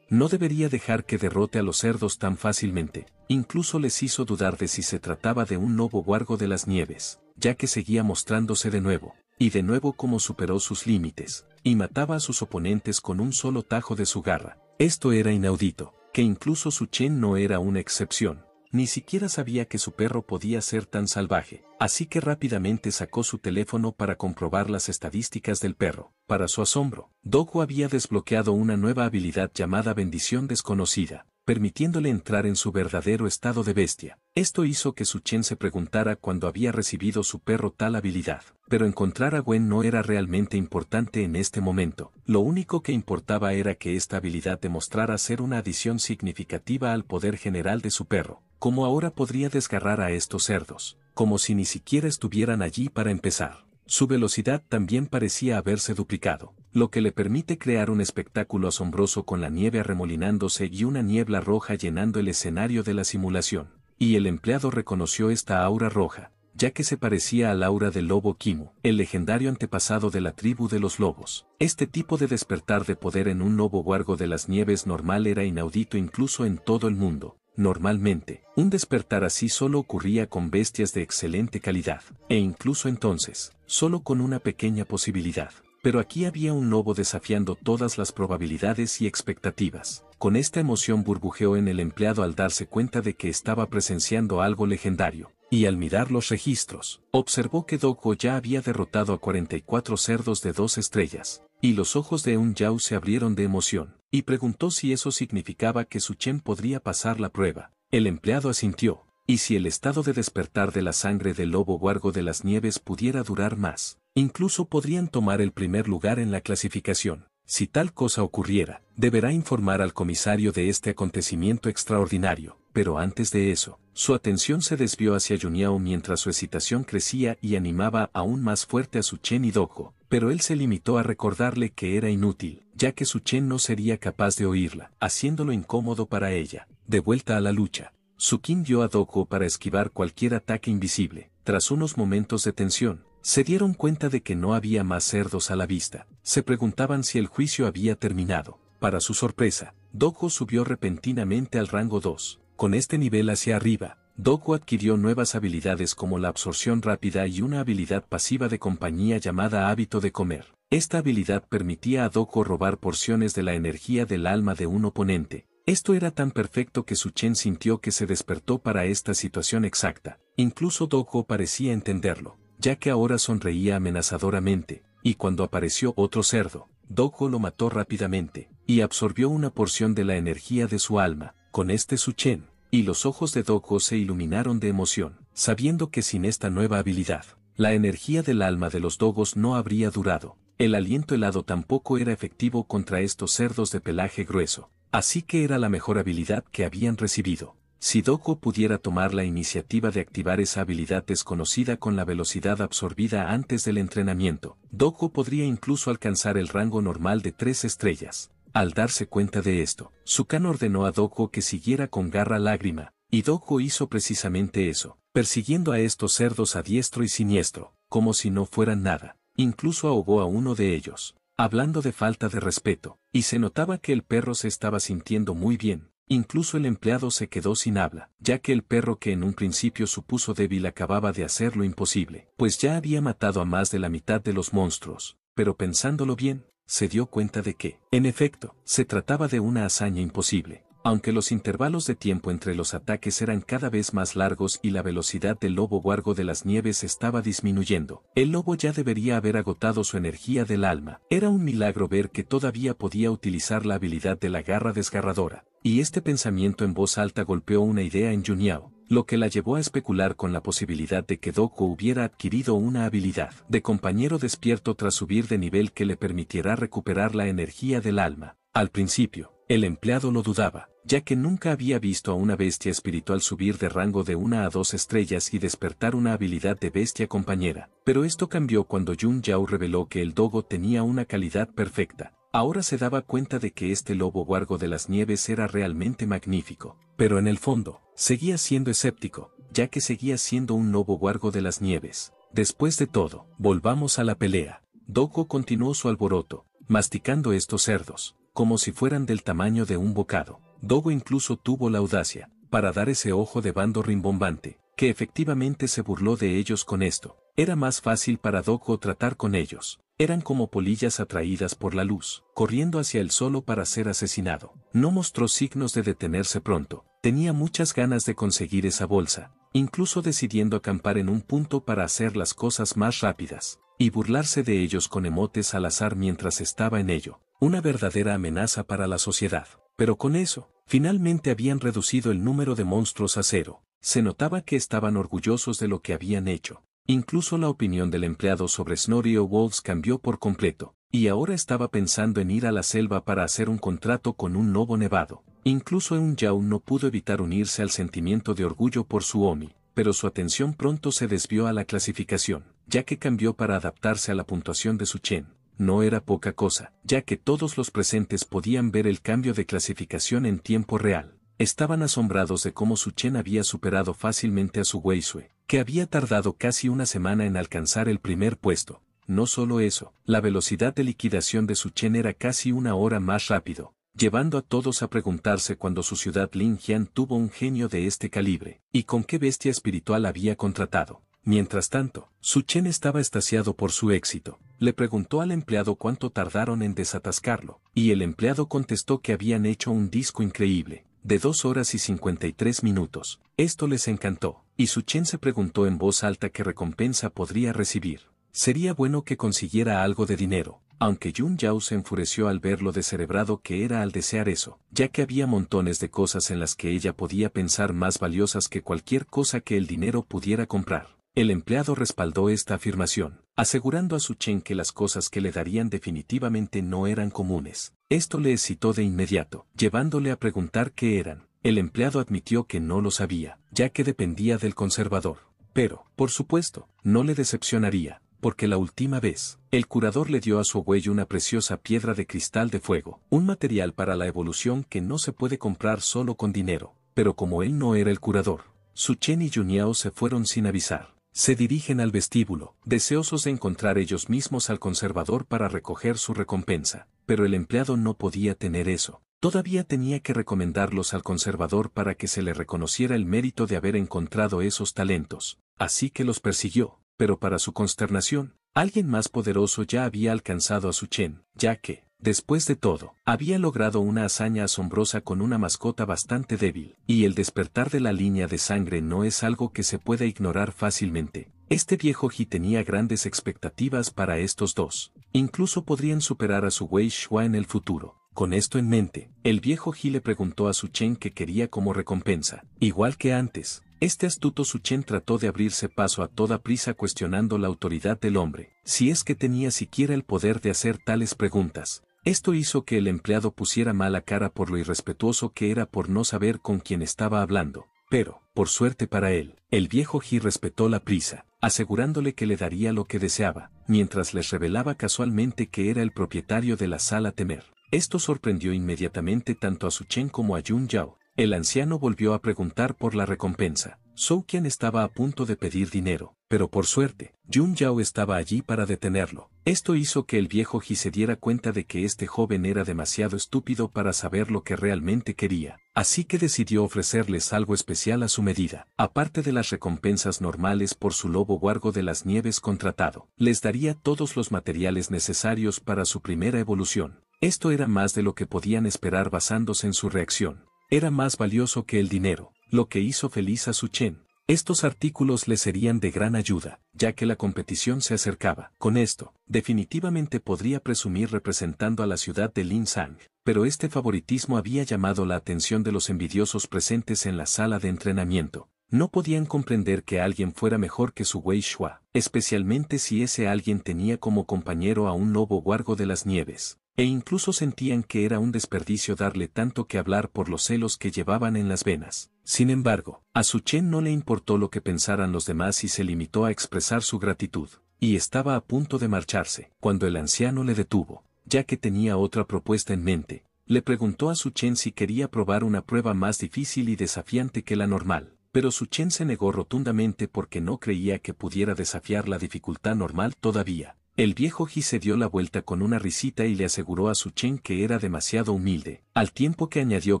no debería dejar que derrote a los cerdos tan fácilmente. Incluso les hizo dudar de si se trataba de un lobo huargo de las nieves, ya que seguía mostrándose de nuevo, y de nuevo cómo superó sus límites, y mataba a sus oponentes con un solo tajo de su garra. Esto era inaudito, que incluso Su Chen no era una excepción. Ni siquiera sabía que su perro podía ser tan salvaje, así que rápidamente sacó su teléfono para comprobar las estadísticas del perro. Para su asombro, Doggo había desbloqueado una nueva habilidad llamada Bendición Desconocida, permitiéndole entrar en su verdadero estado de bestia. Esto hizo que Su Chen se preguntara cuándo había recibido su perro tal habilidad. Pero encontrar a Gwen no era realmente importante en este momento. Lo único que importaba era que esta habilidad demostrara ser una adición significativa al poder general de su perro. Como ahora podría desgarrar a estos cerdos, como si ni siquiera estuvieran allí para empezar. Su velocidad también parecía haberse duplicado, lo que le permite crear un espectáculo asombroso con la nieve arremolinándose y una niebla roja llenando el escenario de la simulación. Y el empleado reconoció esta aura roja, ya que se parecía al aura del lobo Kimu, el legendario antepasado de la tribu de los lobos. Este tipo de despertar de poder en un lobo huargo de las nieves normal era inaudito incluso en todo el mundo. Normalmente, un despertar así solo ocurría con bestias de excelente calidad, e incluso entonces, solo con una pequeña posibilidad. Pero aquí había un lobo desafiando todas las probabilidades y expectativas. Con esta emoción burbujeó en el empleado al darse cuenta de que estaba presenciando algo legendario, y al mirar los registros, observó que Doggo ya había derrotado a 44 cerdos de 2 estrellas, y los ojos de Un Yao se abrieron de emoción, y preguntó si eso significaba que Su Chen podría pasar la prueba. El empleado asintió, y si el estado de despertar de la sangre del lobo huargo de las nieves pudiera durar más, incluso podrían tomar el primer lugar en la clasificación. Si tal cosa ocurriera, deberá informar al comisario de este acontecimiento extraordinario, pero antes de eso, su atención se desvió hacia Juniao mientras su excitación crecía y animaba aún más fuerte a Su Chen y Doggo, pero él se limitó a recordarle que era inútil, ya que Su Chen no sería capaz de oírla, haciéndolo incómodo para ella. De vuelta a la lucha, Su Qin dio a Doggo para esquivar cualquier ataque invisible. Tras unos momentos de tensión, se dieron cuenta de que no había más cerdos a la vista. Se preguntaban si el juicio había terminado. Para su sorpresa, Doggo subió repentinamente al rango 2. Con este nivel hacia arriba, Doggo adquirió nuevas habilidades como la absorción rápida y una habilidad pasiva de compañía llamada hábito de comer. Esta habilidad permitía a Doggo robar porciones de la energía del alma de un oponente. Esto era tan perfecto que Su Chen sintió que se despertó para esta situación exacta. Incluso Doggo parecía entenderlo, ya que ahora sonreía amenazadoramente, y cuando apareció otro cerdo, Doggo lo mató rápidamente, y absorbió una porción de la energía de su alma. Con este Su Chen, y los ojos de Doggo se iluminaron de emoción, sabiendo que sin esta nueva habilidad, la energía del alma de los dogos no habría durado. El aliento helado tampoco era efectivo contra estos cerdos de pelaje grueso, así que era la mejor habilidad que habían recibido. Si Doggo pudiera tomar la iniciativa de activar esa habilidad desconocida con la velocidad absorbida antes del entrenamiento, Doggo podría incluso alcanzar el rango normal de 3 estrellas. Al darse cuenta de esto, Su Kan ordenó a Doggo que siguiera con garra lágrima, y Doggo hizo precisamente eso, persiguiendo a estos cerdos a diestro y siniestro, como si no fueran nada. Incluso ahogó a uno de ellos, hablando de falta de respeto, y se notaba que el perro se estaba sintiendo muy bien. Incluso el empleado se quedó sin habla, ya que el perro que en un principio supuso débil acababa de hacer lo imposible, pues ya había matado a más de la mitad de los monstruos, pero pensándolo bien, se dio cuenta de que, en efecto, se trataba de una hazaña imposible. Aunque los intervalos de tiempo entre los ataques eran cada vez más largos y la velocidad del lobo huargo de las nieves estaba disminuyendo, el lobo ya debería haber agotado su energía del alma. Era un milagro ver que todavía podía utilizar la habilidad de la garra desgarradora, y este pensamiento en voz alta golpeó una idea en Juniao, lo que la llevó a especular con la posibilidad de que Doggo hubiera adquirido una habilidad de compañero despierto tras subir de nivel que le permitiera recuperar la energía del alma. Al principio, el empleado lo dudaba, ya que nunca había visto a una bestia espiritual subir de rango de 1 a 2 estrellas y despertar una habilidad de bestia compañera. Pero esto cambió cuando Jun Yao reveló que el Doggo tenía una calidad perfecta. Ahora se daba cuenta de que este lobo huargo de las nieves era realmente magnífico. Pero en el fondo, seguía siendo escéptico, ya que seguía siendo un lobo huargo de las nieves. Después de todo, volvamos a la pelea. Dogo continuó su alboroto, masticando estos cerdos, como si fueran del tamaño de un bocado. Dogo incluso tuvo la audacia, para dar ese ojo de bando rimbombante, que efectivamente se burló de ellos con esto. Era más fácil para Dogo tratar con ellos. Eran como polillas atraídas por la luz, corriendo hacia él solo para ser asesinado. No mostró signos de detenerse pronto. Tenía muchas ganas de conseguir esa bolsa, incluso decidiendo acampar en un punto para hacer las cosas más rápidas, y burlarse de ellos con emotes al azar mientras estaba en ello. Una verdadera amenaza para la sociedad. Pero con eso, finalmente habían reducido el número de monstruos a cero. Se notaba que estaban orgullosos de lo que habían hecho. Incluso la opinión del empleado sobre Snorri Wolves cambió por completo, y ahora estaba pensando en ir a la selva para hacer un contrato con un lobo nevado. Incluso Eun Yao no pudo evitar unirse al sentimiento de orgullo por su Omi, pero su atención pronto se desvió a la clasificación, ya que cambió para adaptarse a la puntuación de su Chen. No era poca cosa, ya que todos los presentes podían ver el cambio de clasificación en tiempo real. Estaban asombrados de cómo Su Chen había superado fácilmente a su Weisue, que había tardado casi una semana en alcanzar el primer puesto. No solo eso, la velocidad de liquidación de Su Chen era casi una hora más rápido, llevando a todos a preguntarse cuando su ciudad Linjian tuvo un genio de este calibre, y con qué bestia espiritual había contratado. Mientras tanto, Su Chen estaba extasiado por su éxito. Le preguntó al empleado cuánto tardaron en desatascarlo, y el empleado contestó que habían hecho un disco increíble, de 2 horas y 53 minutos. Esto les encantó, y Su Chen se preguntó en voz alta qué recompensa podría recibir. Sería bueno que consiguiera algo de dinero, aunque Yun Yao se enfureció al ver lo descerebrado que era al desear eso, ya que había montones de cosas en las que ella podía pensar más valiosas que cualquier cosa que el dinero pudiera comprar. El empleado respaldó esta afirmación, asegurando a Su Chen que las cosas que le darían definitivamente no eran comunes. Esto le excitó de inmediato, llevándole a preguntar qué eran. El empleado admitió que no lo sabía, ya que dependía del conservador. Pero, por supuesto, no le decepcionaría, porque la última vez, el curador le dio a su abuelo una preciosa piedra de cristal de fuego, un material para la evolución que no se puede comprar solo con dinero. Pero como él no era el curador, Su Chen y Yun Yao se fueron sin avisar. Se dirigen al vestíbulo, deseosos de encontrar ellos mismos al conservador para recoger su recompensa, pero el empleado no podía tener eso. Todavía tenía que recomendarlos al conservador para que se le reconociera el mérito de haber encontrado esos talentos. Así que los persiguió, pero para su consternación, alguien más poderoso ya había alcanzado a Su Chen, ya que, después de todo, había logrado una hazaña asombrosa con una mascota bastante débil, y el despertar de la línea de sangre no es algo que se pueda ignorar fácilmente. Este viejo Ji tenía grandes expectativas para estos dos. Incluso podrían superar a su Wei Shua en el futuro. Con esto en mente, el viejo Ji le preguntó a Su Chen qué quería como recompensa. Igual que antes, este astuto Su Chen trató de abrirse paso a toda prisa cuestionando la autoridad del hombre, si es que tenía siquiera el poder de hacer tales preguntas. Esto hizo que el empleado pusiera mala cara por lo irrespetuoso que era por no saber con quién estaba hablando. Pero, por suerte para él, el viejo Ji respetó la prisa, asegurándole que le daría lo que deseaba, mientras les revelaba casualmente que era el propietario de la sala Temer. Esto sorprendió inmediatamente tanto a Su Chen como a Yun Yao. El anciano volvió a preguntar por la recompensa. Zhou Qian estaba a punto de pedir dinero, pero por suerte, Yun Yao estaba allí para detenerlo. Esto hizo que el viejo Ji se diera cuenta de que este joven era demasiado estúpido para saber lo que realmente quería, así que decidió ofrecerles algo especial a su medida. Aparte de las recompensas normales por su lobo guargo de las nieves contratado, les daría todos los materiales necesarios para su primera evolución. Esto era más de lo que podían esperar basándose en su reacción. Era más valioso que el dinero, lo que hizo feliz a Su Chen. Estos artículos le serían de gran ayuda, ya que la competición se acercaba. Con esto, definitivamente podría presumir representando a la ciudad de Linsang, pero este favoritismo había llamado la atención de los envidiosos presentes en la sala de entrenamiento. No podían comprender que alguien fuera mejor que su Wei Shua, especialmente si ese alguien tenía como compañero a un lobo guargo de las nieves. E incluso sentían que era un desperdicio darle tanto que hablar por los celos que llevaban en las venas. Sin embargo, a Su Chen no le importó lo que pensaran los demás y se limitó a expresar su gratitud, y estaba a punto de marcharse, cuando el anciano le detuvo, ya que tenía otra propuesta en mente. Le preguntó a Su Chen si quería probar una prueba más difícil y desafiante que la normal. pero Su Chen se negó rotundamente porque no creía que pudiera desafiar la dificultad normal todavía. El viejo Ji se dio la vuelta con una risita y le aseguró a Su Chen que era demasiado humilde, al tiempo que añadió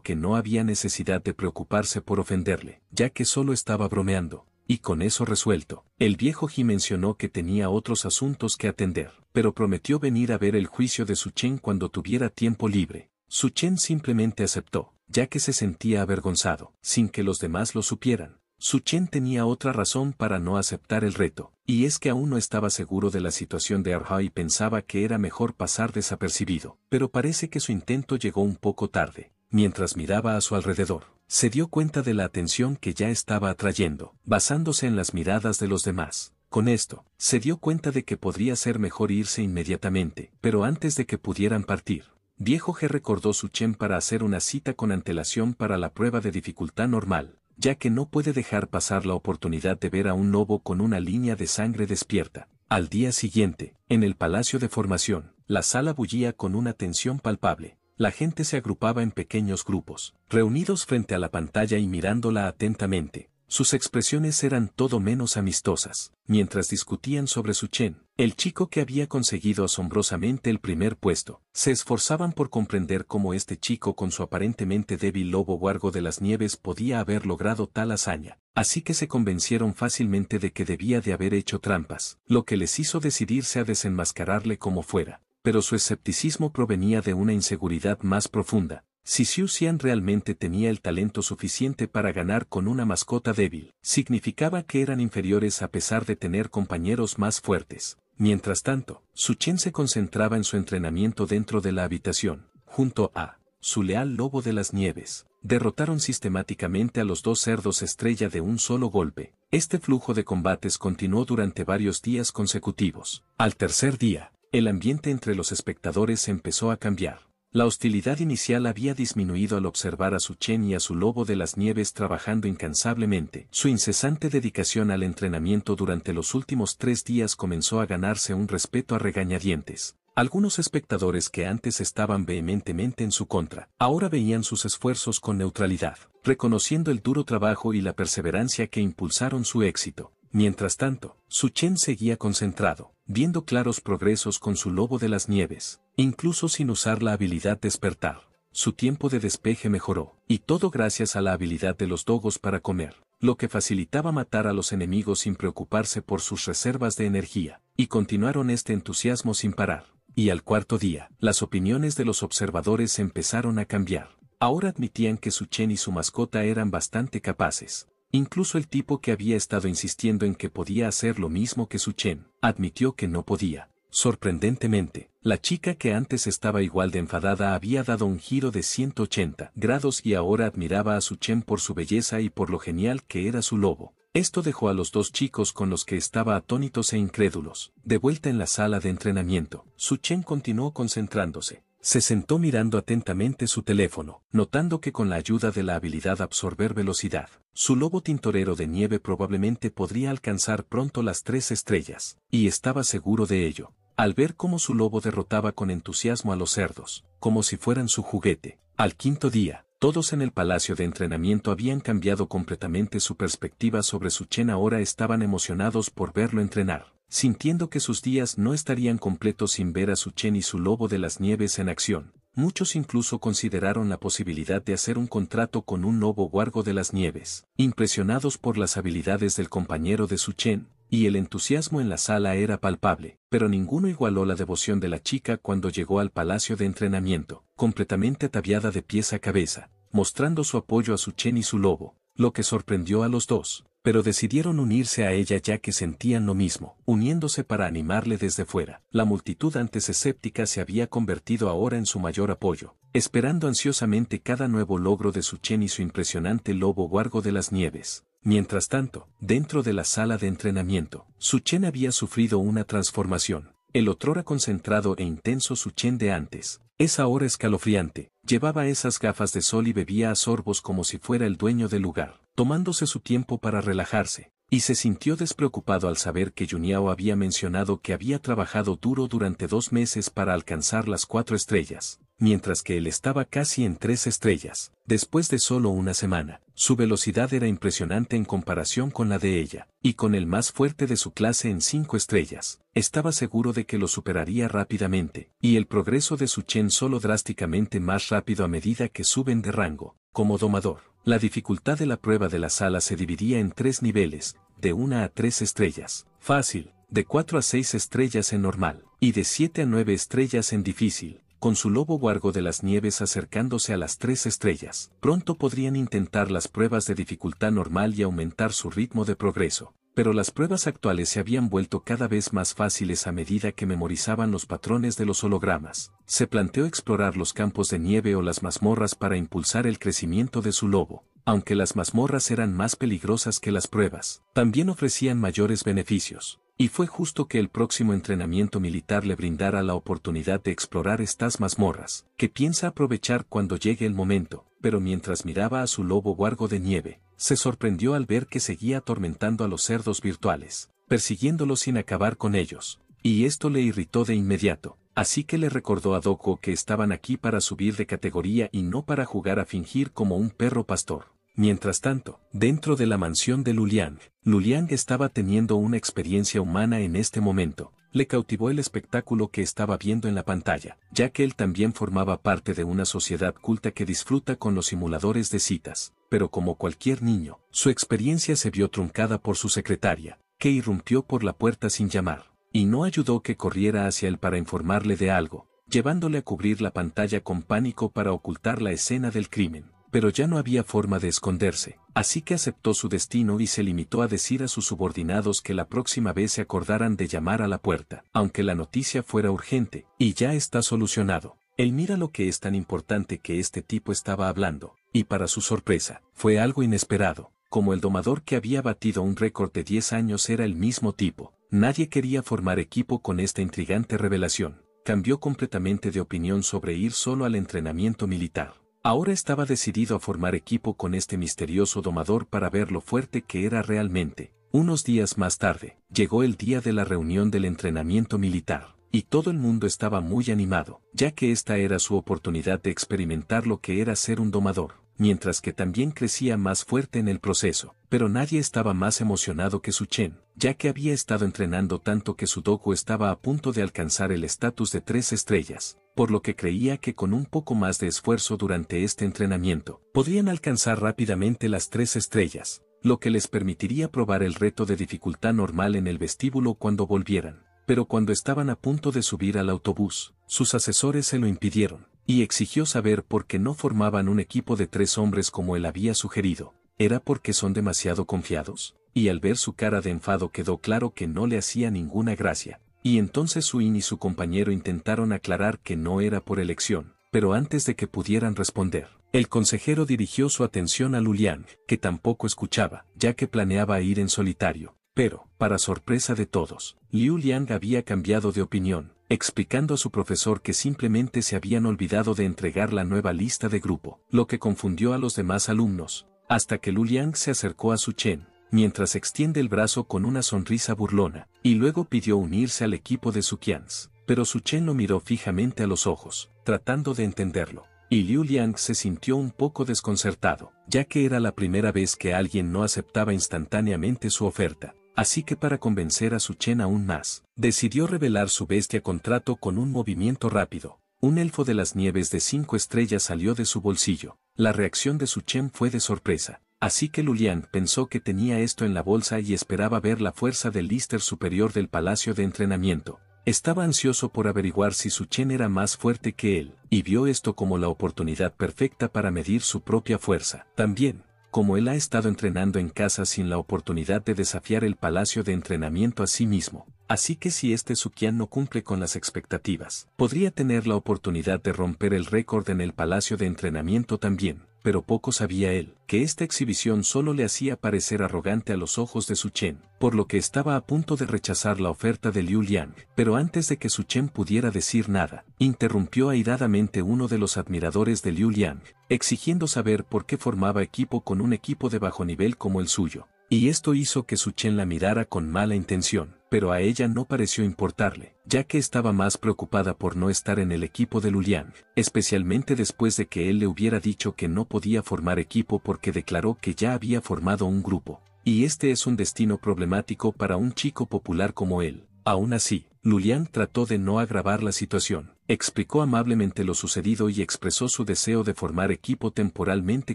que no había necesidad de preocuparse por ofenderle, ya que solo estaba bromeando. Y con eso resuelto, el viejo Ji mencionó que tenía otros asuntos que atender, pero prometió venir a ver el juicio de Su Chen cuando tuviera tiempo libre. Su Chen simplemente aceptó, ya que se sentía avergonzado, sin que los demás lo supieran. Su Chen tenía otra razón para no aceptar el reto, y es que aún no estaba seguro de la situación de Arha y pensaba que era mejor pasar desapercibido, pero parece que su intento llegó un poco tarde. Mientras miraba a su alrededor, se dio cuenta de la atención que ya estaba atrayendo, basándose en las miradas de los demás. Con esto, se dio cuenta de que podría ser mejor irse inmediatamente, pero antes de que pudieran partir, Viejo G recordó Su Chen para hacer una cita con antelación para la prueba de dificultad normal, ya que no puede dejar pasar la oportunidad de ver a un lobo con una línea de sangre despierta. Al día siguiente, en el Palacio de Formación, la sala bullía con una tensión palpable. La gente se agrupaba en pequeños grupos, reunidos frente a la pantalla y mirándola atentamente. Sus expresiones eran todo menos amistosas. Mientras discutían sobre Su Chen, el chico que había conseguido asombrosamente el primer puesto, se esforzaban por comprender cómo este chico con su aparentemente débil lobo guargo de las nieves podía haber logrado tal hazaña. Así que se convencieron fácilmente de que debía de haber hecho trampas, lo que les hizo decidirse a desenmascararle como fuera. Pero su escepticismo provenía de una inseguridad más profunda. Si Xiu Xian realmente tenía el talento suficiente para ganar con una mascota débil, significaba que eran inferiores a pesar de tener compañeros más fuertes. Mientras tanto, Su Chen se concentraba en su entrenamiento dentro de la habitación, junto a su leal lobo de las nieves. Derrotaron sistemáticamente a los dos cerdos estrella de un solo golpe. Este flujo de combates continuó durante varios días consecutivos. Al tercer día, el ambiente entre los espectadores empezó a cambiar. La hostilidad inicial había disminuido al observar a Su Chen y a su lobo de las nieves trabajando incansablemente. Su incesante dedicación al entrenamiento durante los últimos 3 días comenzó a ganarse un respeto a regañadientes. Algunos espectadores que antes estaban vehementemente en su contra, ahora veían sus esfuerzos con neutralidad, reconociendo el duro trabajo y la perseverancia que impulsaron su éxito. Mientras tanto, Su Chen seguía concentrado, viendo claros progresos con su lobo de las nieves, incluso sin usar la habilidad despertar. Su tiempo de despeje mejoró, y todo gracias a la habilidad de los dogos para comer, lo que facilitaba matar a los enemigos sin preocuparse por sus reservas de energía, y continuaron este entusiasmo sin parar. Y al cuarto día, las opiniones de los observadores empezaron a cambiar. Ahora admitían que Su Chen y su mascota eran bastante capaces. Incluso el tipo que había estado insistiendo en que podía hacer lo mismo que Su Chen, admitió que no podía. Sorprendentemente, la chica que antes estaba igual de enfadada había dado un giro de 180 grados y ahora admiraba a Su Chen por su belleza y por lo genial que era su lobo. Esto dejó a los dos chicos con los que estaba atónitos e incrédulos. De vuelta en la sala de entrenamiento, Su Chen continuó concentrándose. Se sentó mirando atentamente su teléfono, notando que con la ayuda de la habilidad absorber velocidad, su lobo tintorero de nieve probablemente podría alcanzar pronto las 3 estrellas, y estaba seguro de ello, al ver cómo su lobo derrotaba con entusiasmo a los cerdos, como si fueran su juguete. Al quinto día, todos en el palacio de entrenamiento habían cambiado completamente su perspectiva sobre Su Chen. Ahora estaban emocionados por verlo entrenar, sintiendo que sus días no estarían completos sin ver a Su Chen y su lobo de las nieves en acción. Muchos incluso consideraron la posibilidad de hacer un contrato con un lobo guargo de las nieves, impresionados por las habilidades del compañero de Su Chen, y el entusiasmo en la sala era palpable, pero ninguno igualó la devoción de la chica cuando llegó al palacio de entrenamiento, completamente ataviada de pies a cabeza, mostrando su apoyo a Su Chen y su lobo, lo que sorprendió a los dos. Pero decidieron unirse a ella ya que sentían lo mismo, uniéndose para animarle desde fuera. La multitud antes escéptica se había convertido ahora en su mayor apoyo, esperando ansiosamente cada nuevo logro de Su Chen y su impresionante lobo guargo de las nieves. Mientras tanto, dentro de la sala de entrenamiento, Su Chen había sufrido una transformación. El otrora concentrado e intenso Su Chen de antes, es ahora escalofriante. Llevaba esas gafas de sol y bebía a sorbos como si fuera el dueño del lugar, tomándose su tiempo para relajarse, y se sintió despreocupado al saber que Juniao había mencionado que había trabajado duro durante 2 meses para alcanzar las 4 estrellas. mientras que él estaba casi en 3 estrellas. Después de solo una semana, su velocidad era impresionante en comparación con la de ella, y con el más fuerte de su clase en 5 estrellas, estaba seguro de que lo superaría rápidamente, y el progreso de Su Chen solo drásticamente más rápido a medida que suben de rango. Como domador, la dificultad de la prueba de la sala se dividía en 3 niveles, de 1 a 3 estrellas, fácil, de 4 a 6 estrellas en normal, y de 7 a 9 estrellas en difícil. Con su lobo Wargo de las Nieves acercándose a las 3 estrellas, pronto podrían intentar las pruebas de dificultad normal y aumentar su ritmo de progreso. Pero las pruebas actuales se habían vuelto cada vez más fáciles a medida que memorizaban los patrones de los hologramas. Se planteó explorar los campos de nieve o las mazmorras para impulsar el crecimiento de su lobo. Aunque las mazmorras eran más peligrosas que las pruebas, también ofrecían mayores beneficios. Y fue justo que el próximo entrenamiento militar le brindara la oportunidad de explorar estas mazmorras, que piensa aprovechar cuando llegue el momento. Pero mientras miraba a su lobo Wargo de nieve, se sorprendió al ver que seguía atormentando a los cerdos virtuales, persiguiéndolos sin acabar con ellos. Y esto le irritó de inmediato, así que le recordó a Doko que estaban aquí para subir de categoría y no para jugar a fingir como un perro pastor. Mientras tanto, dentro de la mansión de Luliang, Luliang estaba teniendo una experiencia humana en este momento. Le cautivó el espectáculo que estaba viendo en la pantalla, ya que él también formaba parte de una sociedad culta que disfruta con los simuladores de citas. Pero como cualquier niño, su experiencia se vio truncada por su secretaria, que irrumpió por la puerta sin llamar, y no ayudó que corriera hacia él para informarle de algo, llevándole a cubrir la pantalla con pánico para ocultar la escena del crimen. Pero ya no había forma de esconderse, así que aceptó su destino y se limitó a decir a sus subordinados que la próxima vez se acordaran de llamar a la puerta, aunque la noticia fuera urgente, y ya está solucionado. Él mira lo que es tan importante que este tipo estaba hablando, y para su sorpresa, fue algo inesperado. Como el domador que había batido un récord de 10 años era el mismo tipo, nadie quería formar equipo con esta intrigante revelación. Cambió completamente de opinión sobre ir solo al entrenamiento militar. Ahora estaba decidido a formar equipo con este misterioso domador para ver lo fuerte que era realmente. Unos días más tarde, llegó el día de la reunión del entrenamiento militar, y todo el mundo estaba muy animado, ya que esta era su oportunidad de experimentar lo que era ser un domador, mientras que también crecía más fuerte en el proceso. Pero nadie estaba más emocionado que Su Chen, ya que había estado entrenando tanto que su dojo estaba a punto de alcanzar el estatus de 3 estrellas, por lo que creía que con un poco más de esfuerzo durante este entrenamiento, podrían alcanzar rápidamente las 3 estrellas, lo que les permitiría probar el reto de dificultad normal en el vestíbulo cuando volvieran. Pero cuando estaban a punto de subir al autobús, sus asesores se lo impidieron, y exigió saber por qué no formaban un equipo de 3 hombres como él había sugerido. ¿Era porque son demasiado confiados? Y al ver su cara de enfado quedó claro que no le hacía ninguna gracia. Y entonces Suin y su compañero intentaron aclarar que no era por elección, pero antes de que pudieran responder, el consejero dirigió su atención a Luliang, que tampoco escuchaba, ya que planeaba ir en solitario. Pero, para sorpresa de todos, Liu Liang había cambiado de opinión, explicando a su profesor que simplemente se habían olvidado de entregar la nueva lista de grupo, lo que confundió a los demás alumnos, hasta que Lu Liang se acercó a Su Chen, mientras extiende el brazo con una sonrisa burlona, y luego pidió unirse al equipo de Su Qians. Pero Su Chen lo miró fijamente a los ojos, tratando de entenderlo, y Liu Liang se sintió un poco desconcertado, ya que era la primera vez que alguien no aceptaba instantáneamente su oferta. Así que para convencer a Su Chen aún más, decidió revelar su bestia contrato con un movimiento rápido. Un elfo de las nieves de 5 estrellas salió de su bolsillo. La reacción de Su Chen fue de sorpresa, así que Luliang pensó que tenía esto en la bolsa y esperaba ver la fuerza del líster superior del palacio de entrenamiento. Estaba ansioso por averiguar si Su Chen era más fuerte que él, y vio esto como la oportunidad perfecta para medir su propia fuerza. También, como él ha estado entrenando en casa sin la oportunidad de desafiar el palacio de entrenamiento a sí mismo, así que si este Su Qian no cumple con las expectativas, podría tener la oportunidad de romper el récord en el palacio de entrenamiento también. Pero poco sabía él, que esta exhibición solo le hacía parecer arrogante a los ojos de Su Chen, por lo que estaba a punto de rechazar la oferta de Liu Liang. Pero antes de que Su Chen pudiera decir nada, interrumpió airadamente uno de los admiradores de Liu Liang, exigiendo saber por qué formaba equipo con un equipo de bajo nivel como el suyo. Y esto hizo que Su Chen la mirara con mala intención, pero a ella no pareció importarle, ya que estaba más preocupada por no estar en el equipo de Luliang, especialmente después de que él le hubiera dicho que no podía formar equipo porque declaró que ya había formado un grupo. Y este es un destino problemático para un chico popular como él. Aún así, Luliang trató de no agravar la situación, explicó amablemente lo sucedido y expresó su deseo de formar equipo temporalmente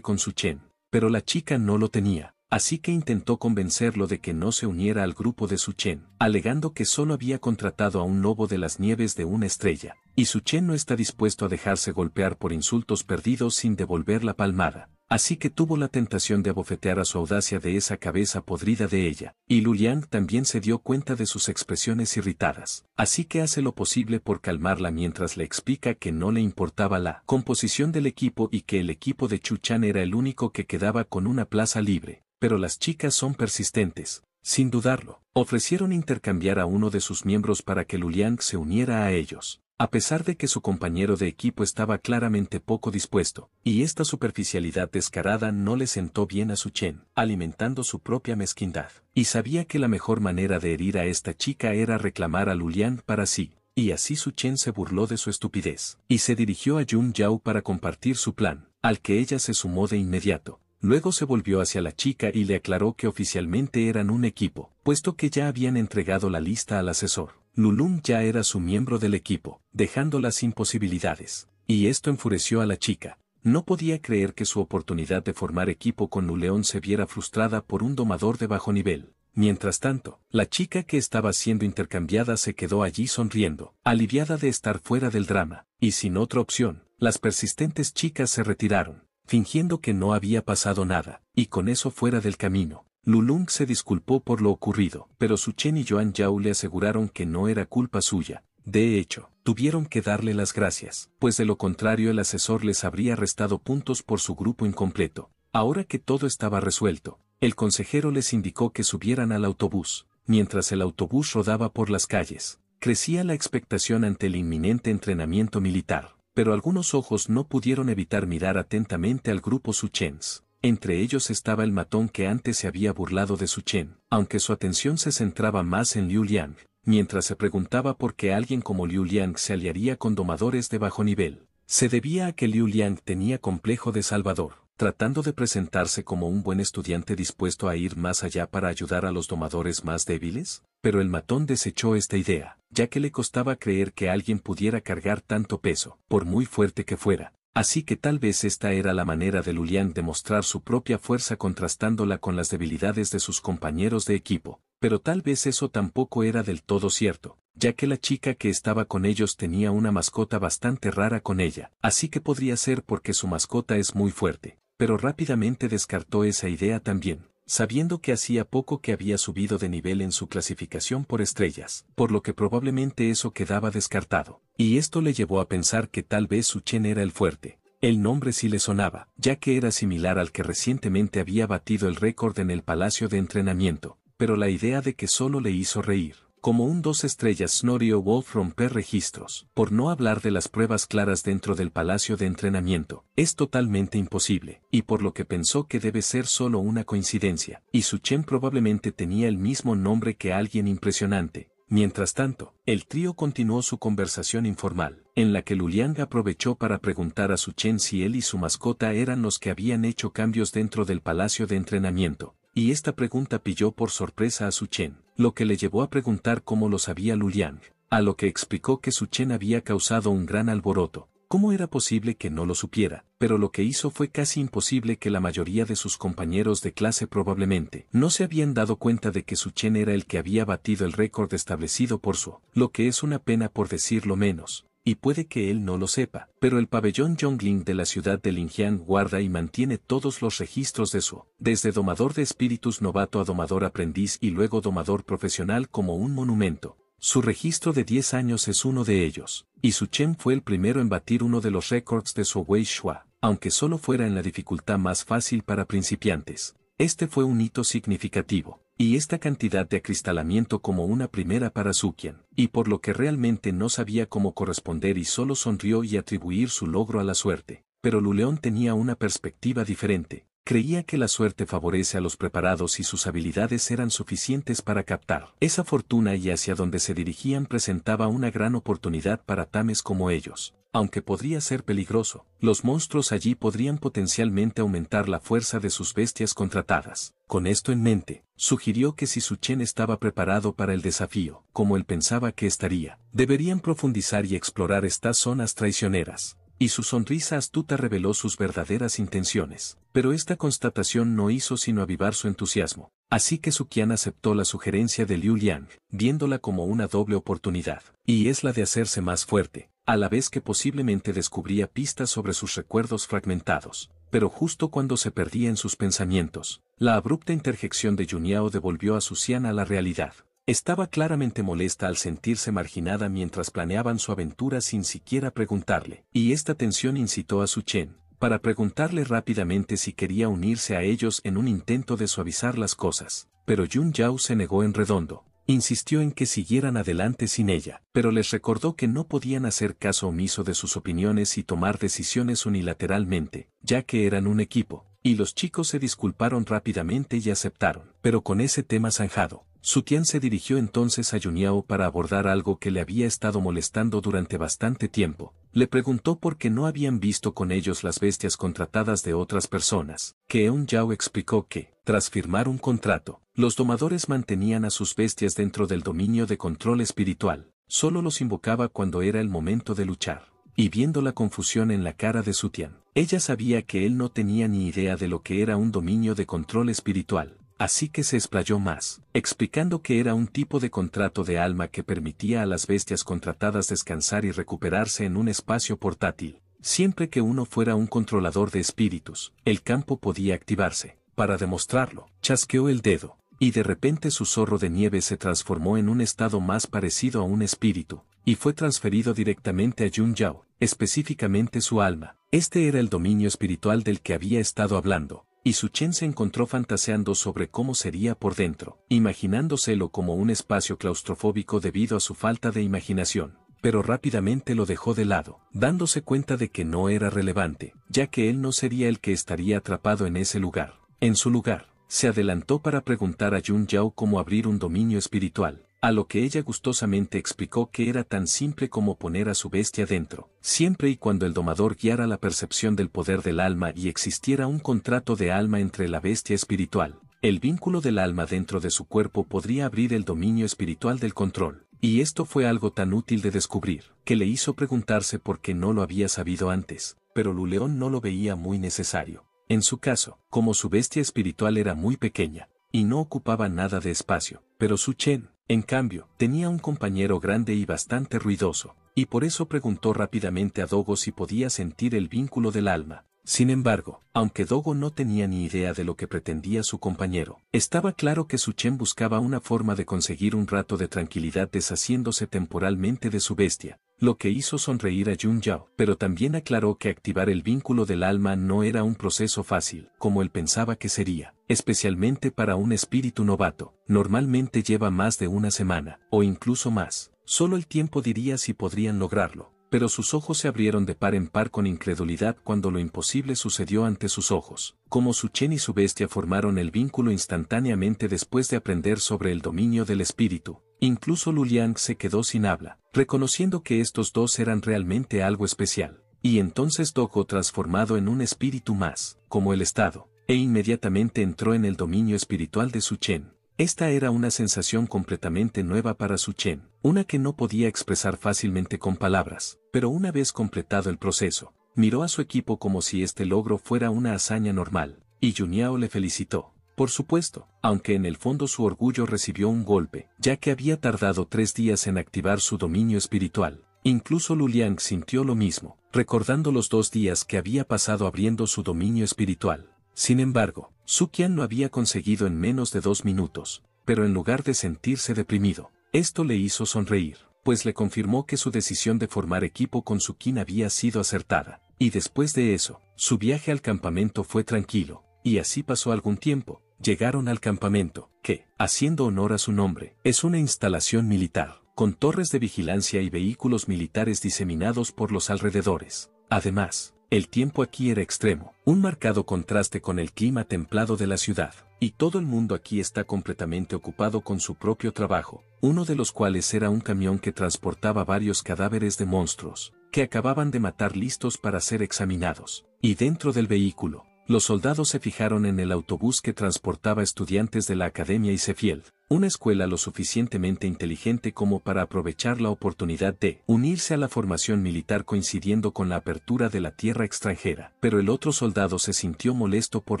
con Su Chen, pero la chica no lo tenía. Así que intentó convencerlo de que no se uniera al grupo de Su Chen, alegando que solo había contratado a un lobo de las nieves de una estrella, y Su Chen no está dispuesto a dejarse golpear por insultos perdidos sin devolver la palmada. Así que tuvo la tentación de abofetear a su audacia de esa cabeza podrida de ella, y Luliang también se dio cuenta de sus expresiones irritadas, así que hace lo posible por calmarla mientras le explica que no le importaba la composición del equipo y que el equipo de Chu Chan era el único que quedaba con una plaza libre. Pero las chicas son persistentes. Sin dudarlo, ofrecieron intercambiar a uno de sus miembros para que Luliang se uniera a ellos, a pesar de que su compañero de equipo estaba claramente poco dispuesto, y esta superficialidad descarada no le sentó bien a Su Chen, alimentando su propia mezquindad, y sabía que la mejor manera de herir a esta chica era reclamar a Luliang para sí, y así Su Chen se burló de su estupidez, y se dirigió a Yun Yao para compartir su plan, al que ella se sumó de inmediato. Luego se volvió hacia la chica y le aclaró que oficialmente eran un equipo, puesto que ya habían entregado la lista al asesor. Lulung ya era su miembro del equipo, dejándola sin posibilidades. Y esto enfureció a la chica. No podía creer que su oportunidad de formar equipo con Luleón se viera frustrada por un domador de bajo nivel. Mientras tanto, la chica que estaba siendo intercambiada se quedó allí sonriendo, aliviada de estar fuera del drama, y sin otra opción, las persistentes chicas se retiraron, fingiendo que no había pasado nada, y con eso fuera del camino. Lulung se disculpó por lo ocurrido, pero Su Chen y Yuan Yao le aseguraron que no era culpa suya. De hecho, tuvieron que darle las gracias, pues de lo contrario el asesor les habría restado puntos por su grupo incompleto. Ahora que todo estaba resuelto, el consejero les indicó que subieran al autobús. Mientras el autobús rodaba por las calles, crecía la expectación ante el inminente entrenamiento militar. Pero algunos ojos no pudieron evitar mirar atentamente al grupo Su Chens. Entre ellos estaba el matón que antes se había burlado de Su Chen, aunque su atención se centraba más en Liu Liang, mientras se preguntaba por qué alguien como Liu Liang se aliaría con domadores de bajo nivel. Se debía a que Liu Liang tenía complejo de salvador, tratando de presentarse como un buen estudiante dispuesto a ir más allá para ayudar a los domadores más débiles, pero el matón desechó esta idea, ya que le costaba creer que alguien pudiera cargar tanto peso, por muy fuerte que fuera. Así que tal vez esta era la manera de Luliang de mostrar su propia fuerza contrastándola con las debilidades de sus compañeros de equipo, pero tal vez eso tampoco era del todo cierto, ya que la chica que estaba con ellos tenía una mascota bastante rara con ella, así que podría ser porque su mascota es muy fuerte, pero rápidamente descartó esa idea también, sabiendo que hacía poco que había subido de nivel en su clasificación por estrellas, por lo que probablemente eso quedaba descartado, y esto le llevó a pensar que tal vez Su Chen era el fuerte. El nombre sí le sonaba, ya que era similar al que recientemente había batido el récord en el palacio de entrenamiento, pero la idea de que solo le hizo reír. Como un 2 estrellas Snorri o Wolf romper registros, por no hablar de las pruebas claras dentro del palacio de entrenamiento, es totalmente imposible, y por lo que pensó que debe ser solo una coincidencia, y Su Chen probablemente tenía el mismo nombre que alguien impresionante. Mientras tanto, el trío continuó su conversación informal, en la que Luliang aprovechó para preguntar a Su Chen si él y su mascota eran los que habían hecho cambios dentro del palacio de entrenamiento. Y esta pregunta pilló por sorpresa a Su Chen, lo que le llevó a preguntar cómo lo sabía Luliang, a lo que explicó que Su Chen había causado un gran alboroto. ¿Cómo era posible que no lo supiera? Pero lo que hizo fue casi imposible que la mayoría de sus compañeros de clase probablemente no se habían dado cuenta de que Su Chen era el que había batido el récord establecido por Su, lo que es una pena por decirlo menos. Y puede que él no lo sepa, pero el pabellón Yongling de la ciudad de Linjiang guarda y mantiene todos los registros de Su, desde domador de espíritus novato a domador aprendiz y luego domador profesional como un monumento. Su registro de 10 años es uno de ellos, y Su Chen fue el primero en batir uno de los récords de Su Wei Shua, aunque solo fuera en la dificultad más fácil para principiantes. Este fue un hito significativo, y esta cantidad de acristalamiento como una primera para Suqian, y por lo que realmente no sabía cómo corresponder y solo sonrió y atribuir su logro a la suerte. Pero Luleón tenía una perspectiva diferente. Creía que la suerte favorece a los preparados y sus habilidades eran suficientes para captar esa fortuna y hacia donde se dirigían presentaba una gran oportunidad para tames como ellos. Aunque podría ser peligroso, los monstruos allí podrían potencialmente aumentar la fuerza de sus bestias contratadas. Con esto en mente, sugirió que si Su-Chen estaba preparado para el desafío, como él pensaba que estaría, deberían profundizar y explorar estas zonas traicioneras. Y su sonrisa astuta reveló sus verdaderas intenciones. Pero esta constatación no hizo sino avivar su entusiasmo. Así que Su-Qian aceptó la sugerencia de Liu Liang, viéndola como una doble oportunidad. Y es la de hacerse más fuerte, a la vez que posiblemente descubría pistas sobre sus recuerdos fragmentados. Pero justo cuando se perdía en sus pensamientos, la abrupta interjección de Yuniao devolvió a Su-Qian a la realidad. Estaba claramente molesta al sentirse marginada mientras planeaban su aventura sin siquiera preguntarle, y esta tensión incitó a Su-Chen, para preguntarle rápidamente si quería unirse a ellos en un intento de suavizar las cosas. Pero Yun Yao se negó en redondo. Insistió en que siguieran adelante sin ella, pero les recordó que no podían hacer caso omiso de sus opiniones y tomar decisiones unilateralmente, ya que eran un equipo, y los chicos se disculparon rápidamente y aceptaron. Pero con ese tema zanjado, Su-Qian se dirigió entonces a Yuniao para abordar algo que le había estado molestando durante bastante tiempo. Le preguntó por qué no habían visto con ellos las bestias contratadas de otras personas. Que Eun Yao explicó que, tras firmar un contrato, los domadores mantenían a sus bestias dentro del dominio de control espiritual. Solo los invocaba cuando era el momento de luchar. Y viendo la confusión en la cara de Su-Qian, ella sabía que él no tenía ni idea de lo que era un dominio de control espiritual. Así que se explayó más, explicando que era un tipo de contrato de alma que permitía a las bestias contratadas descansar y recuperarse en un espacio portátil. Siempre que uno fuera un controlador de espíritus, el campo podía activarse. Para demostrarlo, chasqueó el dedo, y de repente su zorro de nieve se transformó en un estado más parecido a un espíritu, y fue transferido directamente a Yun Yao, específicamente su alma. Este era el dominio espiritual del que había estado hablando. Y Su-Chen se encontró fantaseando sobre cómo sería por dentro, imaginándoselo como un espacio claustrofóbico debido a su falta de imaginación. Pero rápidamente lo dejó de lado, dándose cuenta de que no era relevante, ya que él no sería el que estaría atrapado en ese lugar. En su lugar, se adelantó para preguntar a Yun Yao cómo abrir un dominio espiritual, a lo que ella gustosamente explicó que era tan simple como poner a su bestia dentro, siempre y cuando el domador guiara la percepción del poder del alma y existiera un contrato de alma entre la bestia espiritual. El vínculo del alma dentro de su cuerpo podría abrir el dominio espiritual del control. Y esto fue algo tan útil de descubrir, que le hizo preguntarse por qué no lo había sabido antes, pero Lu León no lo veía muy necesario. En su caso, como su bestia espiritual era muy pequeña, y no ocupaba nada de espacio, pero Su-Chen, en cambio, tenía un compañero grande y bastante ruidoso, y por eso preguntó rápidamente a Dogo si podía sentir el vínculo del alma. Sin embargo, aunque Dogo no tenía ni idea de lo que pretendía su compañero, estaba claro que Su-Chen buscaba una forma de conseguir un rato de tranquilidad deshaciéndose temporalmente de su bestia, lo que hizo sonreír a Yun Yao, pero también aclaró que activar el vínculo del alma no era un proceso fácil, como él pensaba que sería, especialmente para un espíritu novato. Normalmente lleva más de una semana, o incluso más. Solo el tiempo diría si podrían lograrlo. Pero sus ojos se abrieron de par en par con incredulidad cuando lo imposible sucedió ante sus ojos. Como Su-Chen y su bestia formaron el vínculo instantáneamente después de aprender sobre el dominio del espíritu. Incluso Lu Liang se quedó sin habla, reconociendo que estos dos eran realmente algo especial. Y entonces Dogo transformado en un espíritu más, como el estado, e inmediatamente entró en el dominio espiritual de Su-Chen. Esta era una sensación completamente nueva para Su-Chen, una que no podía expresar fácilmente con palabras, pero una vez completado el proceso, miró a su equipo como si este logro fuera una hazaña normal, y Yuniao le felicitó. Por supuesto, aunque en el fondo su orgullo recibió un golpe, ya que había tardado 3 días en activar su dominio espiritual. Incluso Lu Liang sintió lo mismo, recordando los 2 días que había pasado abriendo su dominio espiritual. Sin embargo, Su-Qian lo había conseguido en menos de 2 minutos, pero en lugar de sentirse deprimido, esto le hizo sonreír, pues le confirmó que su decisión de formar equipo con Su-Qian había sido acertada, y después de eso, su viaje al campamento fue tranquilo, y así pasó algún tiempo. Llegaron al campamento, que, haciendo honor a su nombre, es una instalación militar, con torres de vigilancia y vehículos militares diseminados por los alrededores. Además, El tiempo aquí era extremo, un marcado contraste con el clima templado de la ciudad, y todo el mundo aquí está completamente ocupado con su propio trabajo, uno de los cuales era un camión que transportaba varios cadáveres de monstruos, que acababan de matar listos para ser examinados, y dentro del vehículo, los soldados se fijaron en el autobús que transportaba estudiantes de la Academia Isefield, una escuela lo suficientemente inteligente como para aprovechar la oportunidad de unirse a la formación militar coincidiendo con la apertura de la tierra extranjera. Pero el otro soldado se sintió molesto por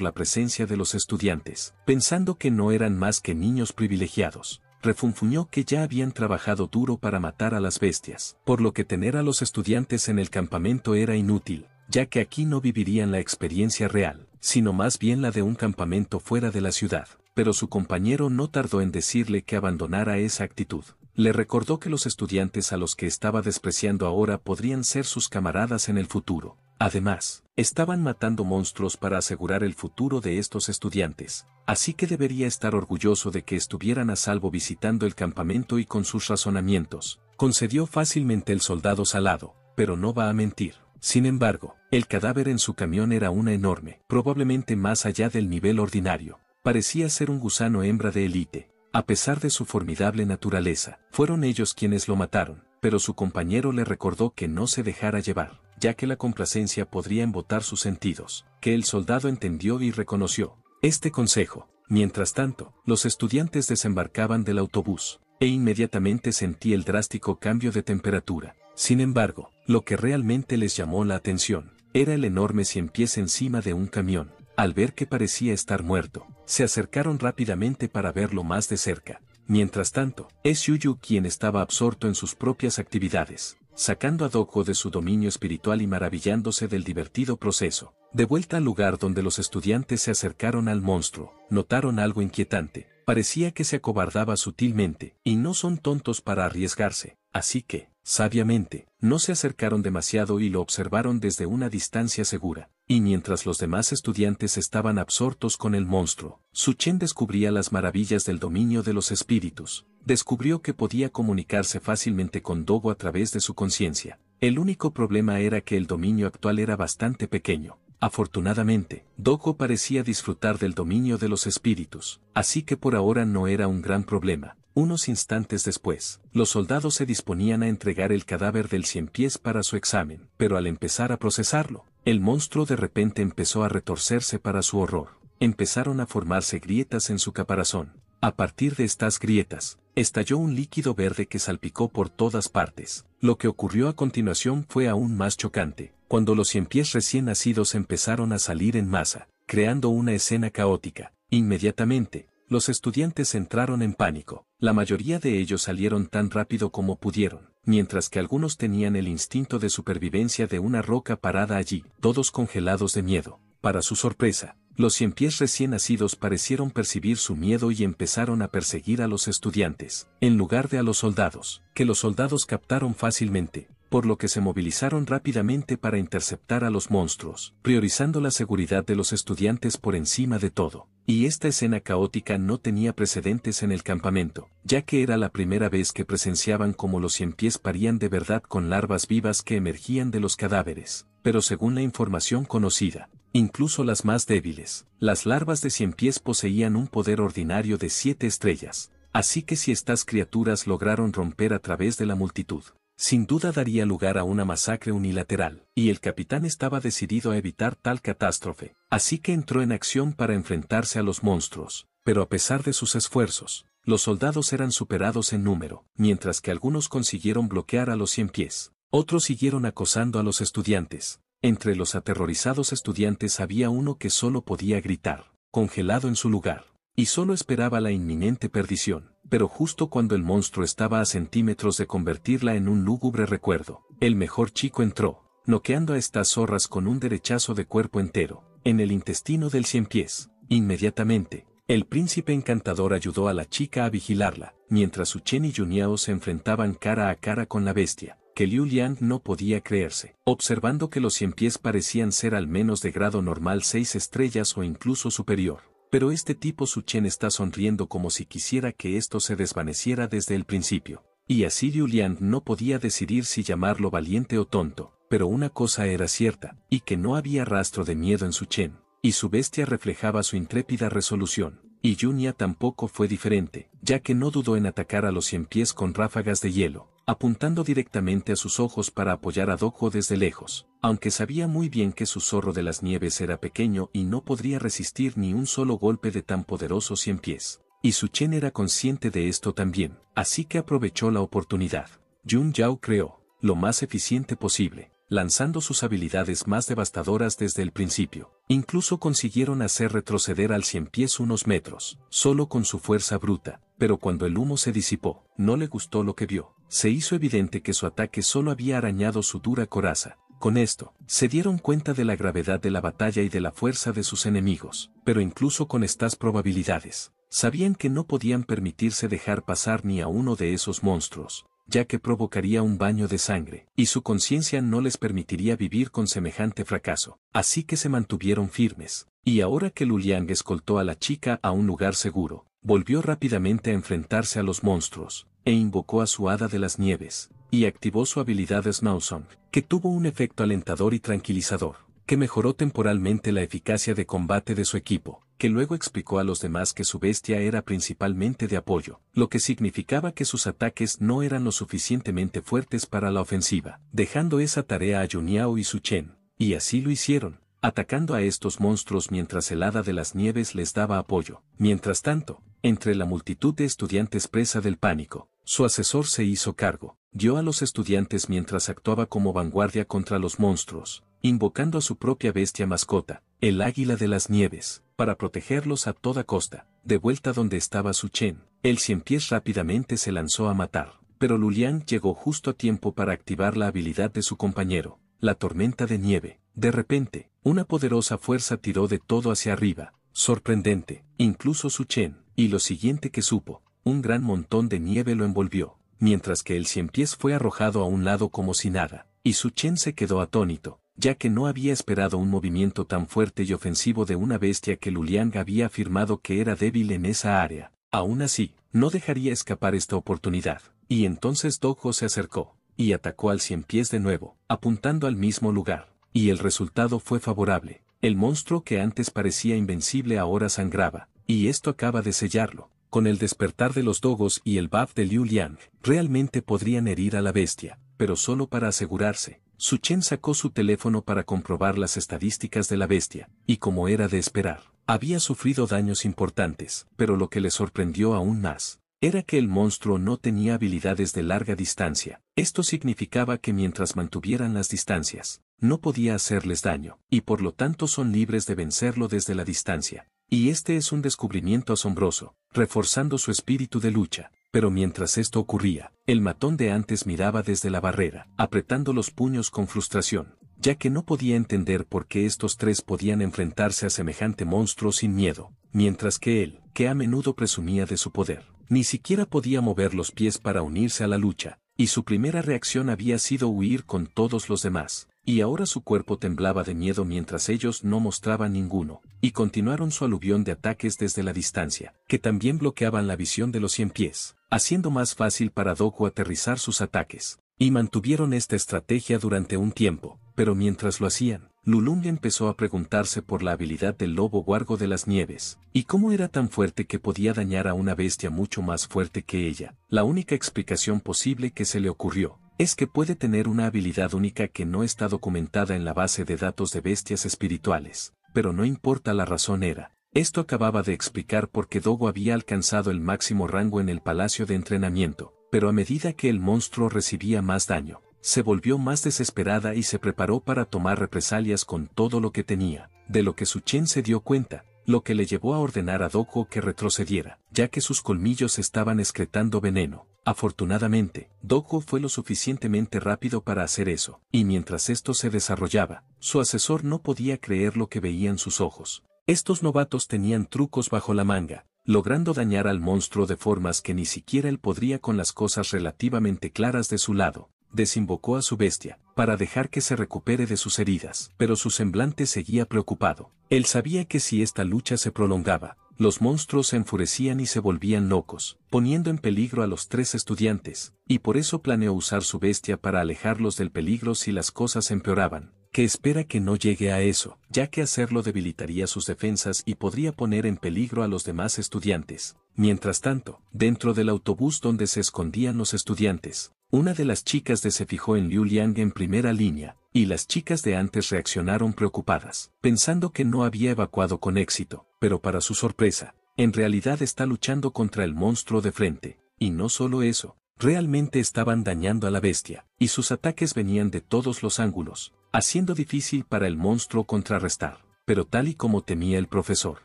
la presencia de los estudiantes, pensando que no eran más que niños privilegiados. Refunfuñó que ya habían trabajado duro para matar a las bestias, por lo que tener a los estudiantes en el campamento era inútil, ya que aquí no vivirían la experiencia real, sino más bien la de un campamento fuera de la ciudad. Pero su compañero no tardó en decirle que abandonara esa actitud. Le recordó que los estudiantes a los que estaba despreciando ahora podrían ser sus camaradas en el futuro. Además, estaban matando monstruos para asegurar el futuro de estos estudiantes, así que debería estar orgulloso de que estuvieran a salvo visitando el campamento y con sus razonamientos. Concedió fácilmente el soldado salado, pero no va a mentir. Sin embargo, el cadáver en su camión era una enorme, probablemente más allá del nivel ordinario. Parecía ser un gusano hembra de élite. A pesar de su formidable naturaleza, fueron ellos quienes lo mataron, pero su compañero le recordó que no se dejara llevar, ya que la complacencia podría embotar sus sentidos, que el soldado entendió y reconoció este consejo. Mientras tanto, los estudiantes desembarcaban del autobús, e inmediatamente sentí el drástico cambio de temperatura. Sin embargo, lo que realmente les llamó la atención, era el enorme 100 pies encima de un camión. Al ver que parecía estar muerto, se acercaron rápidamente para verlo más de cerca. Mientras tanto, es Yuyu quien estaba absorto en sus propias actividades, sacando a Doko de su dominio espiritual y maravillándose del divertido proceso. De vuelta al lugar donde los estudiantes se acercaron al monstruo, notaron algo inquietante. Parecía que se acobardaba sutilmente, y no son tontos para arriesgarse, así que, sabiamente, no se acercaron demasiado y lo observaron desde una distancia segura. Y mientras los demás estudiantes estaban absortos con el monstruo, Su-chen descubría las maravillas del dominio de los espíritus. Descubrió que podía comunicarse fácilmente con Dogo a través de su conciencia. El único problema era que el dominio actual era bastante pequeño. Afortunadamente, Dogo parecía disfrutar del dominio de los espíritus, así que por ahora no era un gran problema. Unos instantes después, los soldados se disponían a entregar el cadáver del 100 pies para su examen, pero al empezar a procesarlo, el monstruo de repente empezó a retorcerse para su horror. Empezaron a formarse grietas en su caparazón. A partir de estas grietas, estalló un líquido verde que salpicó por todas partes. Lo que ocurrió a continuación fue aún más chocante, cuando los 100 pies recién nacidos empezaron a salir en masa, creando una escena caótica. Inmediatamente, los estudiantes entraron en pánico. La mayoría de ellos salieron tan rápido como pudieron, mientras que algunos tenían el instinto de supervivencia de una roca parada allí, todos congelados de miedo. Para su sorpresa, los 100 pies recién nacidos parecieron percibir su miedo y empezaron a perseguir a los estudiantes, en lugar de a los soldados, que los soldados captaron fácilmente, por lo que se movilizaron rápidamente para interceptar a los monstruos, priorizando la seguridad de los estudiantes por encima de todo. Y esta escena caótica no tenía precedentes en el campamento, ya que era la primera vez que presenciaban cómo los 100 pies parían de verdad con larvas vivas que emergían de los cadáveres. Pero según la información conocida, incluso las más débiles, las larvas de 100 pies poseían un poder ordinario de 7 estrellas. Así que si estas criaturas lograron romper a través de la multitud, sin duda daría lugar a una masacre unilateral, y el capitán estaba decidido a evitar tal catástrofe, así que entró en acción para enfrentarse a los monstruos. Pero a pesar de sus esfuerzos, los soldados eran superados en número, mientras que algunos consiguieron bloquear a los 100 pies, otros siguieron acosando a los estudiantes. Entre los aterrorizados estudiantes había uno que solo podía gritar, congelado en su lugar, y solo esperaba la inminente perdición. Pero justo cuando el monstruo estaba a centímetros de convertirla en un lúgubre recuerdo, el mejor chico entró, noqueando a estas zorras con un derechazo de cuerpo entero, en el intestino del 100 pies. Inmediatamente, el príncipe encantador ayudó a la chica a vigilarla, mientras Su-chen y Juniao se enfrentaban cara a cara con la bestia, que Liu Liang no podía creerse, observando que los 100 pies parecían ser al menos de grado normal 6 estrellas o incluso superior. Pero este tipo Su-chen está sonriendo como si quisiera que esto se desvaneciera desde el principio. Y así Liu Liang no podía decidir si llamarlo valiente o tonto. pero una cosa era cierta, y que no había rastro de miedo en Su Chen, y su bestia reflejaba su intrépida resolución. Y Junia tampoco fue diferente, ya que no dudó en atacar a los 100 pies con ráfagas de hielo, apuntando directamente a sus ojos para apoyar a Doggo desde lejos, aunque sabía muy bien que su zorro de las nieves era pequeño y no podría resistir ni un solo golpe de tan poderoso 100 pies. Y Su Chen era consciente de esto también, así que aprovechó la oportunidad. Jun Yao creó lo más eficiente posible, lanzando sus habilidades más devastadoras desde el principio. Incluso consiguieron hacer retroceder al 100 pies unos metros, solo con su fuerza bruta, pero cuando el humo se disipó, no le gustó lo que vio. Se hizo evidente que su ataque solo había arañado su dura coraza. Con esto, se dieron cuenta de la gravedad de la batalla y de la fuerza de sus enemigos, pero incluso con estas probabilidades, sabían que no podían permitirse dejar pasar ni a uno de esos monstruos, ya que provocaría un baño de sangre, y su conciencia no les permitiría vivir con semejante fracaso. Así que se mantuvieron firmes, y ahora que Luliang escoltó a la chica a un lugar seguro, volvió rápidamente a enfrentarse a los monstruos, e invocó a su hada de las nieves, y activó su habilidad Snow Song, que tuvo un efecto alentador y tranquilizador, que mejoró temporalmente la eficacia de combate de su equipo, que luego explicó a los demás que su bestia era principalmente de apoyo, lo que significaba que sus ataques no eran lo suficientemente fuertes para la ofensiva, dejando esa tarea a Juniao y Su Chen, y así lo hicieron, atacando a estos monstruos mientras el hada de las nieves les daba apoyo. Mientras tanto, entre la multitud de estudiantes presa del pánico, su asesor se hizo cargo, dio a los estudiantes mientras actuaba como vanguardia contra los monstruos, invocando a su propia bestia mascota, el águila de las nieves, para protegerlos a toda costa. De vuelta donde estaba Su Chen, el 100 pies rápidamente se lanzó a matar, pero Luliang llegó justo a tiempo para activar la habilidad de su compañero, la tormenta de nieve. De repente, una poderosa fuerza tiró de todo hacia arriba, sorprendente, incluso Su Chen, y lo siguiente que supo, un gran montón de nieve lo envolvió, mientras que el 100 pies fue arrojado a un lado como si nada, y Su Chen se quedó atónito, ya que no había esperado un movimiento tan fuerte y ofensivo de una bestia que Luliang había afirmado que era débil en esa área. Aún así, no dejaría escapar esta oportunidad, y entonces Doggo se acercó, y atacó al 100 pies de nuevo, apuntando al mismo lugar, y el resultado fue favorable. El monstruo que antes parecía invencible ahora sangraba, y esto acaba de sellarlo. Con el despertar de los dogos y el buff de Liu Liang, realmente podrían herir a la bestia, pero solo para asegurarse. Su Chen sacó su teléfono para comprobar las estadísticas de la bestia, y como era de esperar, había sufrido daños importantes, pero lo que le sorprendió aún más, era que el monstruo no tenía habilidades de larga distancia. Esto significaba que mientras mantuvieran las distancias, no podía hacerles daño, y por lo tanto son libres de vencerlo desde la distancia. Y este es un descubrimiento asombroso, reforzando su espíritu de lucha. Pero mientras esto ocurría, el matón de antes miraba desde la barrera, apretando los puños con frustración, ya que no podía entender por qué estos tres podían enfrentarse a semejante monstruo sin miedo, mientras que él, que a menudo presumía de su poder, ni siquiera podía mover los pies para unirse a la lucha, y su primera reacción había sido huir con todos los demás. Y ahora su cuerpo temblaba de miedo mientras ellos no mostraban ninguno, y continuaron su aluvión de ataques desde la distancia, que también bloqueaban la visión de los 100 pies, haciendo más fácil para Doggo aterrizar sus ataques. Y mantuvieron esta estrategia durante un tiempo, pero mientras lo hacían, Lulung empezó a preguntarse por la habilidad del lobo guargo de las nieves, y cómo era tan fuerte que podía dañar a una bestia mucho más fuerte que ella. La única explicación posible que se le ocurrió es que puede tener una habilidad única que no está documentada en la base de datos de bestias espirituales, pero no importa la razón era. Esto acababa de explicar por qué Doggo había alcanzado el máximo rango en el palacio de entrenamiento, pero a medida que el monstruo recibía más daño, se volvió más desesperada y se preparó para tomar represalias con todo lo que tenía, de lo que Su Chen se dio cuenta, lo que le llevó a ordenar a Doggo que retrocediera, ya que sus colmillos estaban excretando veneno. Afortunadamente, Doggo fue lo suficientemente rápido para hacer eso, y mientras esto se desarrollaba, su asesor no podía creer lo que veían sus ojos. Estos novatos tenían trucos bajo la manga, logrando dañar al monstruo de formas que ni siquiera él podría con las cosas relativamente claras de su lado. Desinvocó a su bestia, para dejar que se recupere de sus heridas, pero su semblante seguía preocupado. Él sabía que si esta lucha se prolongaba, los monstruos se enfurecían y se volvían locos, poniendo en peligro a los 3 estudiantes, y por eso planeó usar su bestia para alejarlos del peligro si las cosas empeoraban, que espera que no llegue a eso, ya que hacerlo debilitaría sus defensas y podría poner en peligro a los demás estudiantes. Mientras tanto, dentro del autobús donde se escondían los estudiantes, una de las chicas se fijó en Liu Liang en primera línea, y las chicas de antes reaccionaron preocupadas, pensando que no había evacuado con éxito, pero para su sorpresa, en realidad está luchando contra el monstruo de frente, y no solo eso, realmente estaban dañando a la bestia, y sus ataques venían de todos los ángulos, haciendo difícil para el monstruo contrarrestar. Pero tal y como temía el profesor,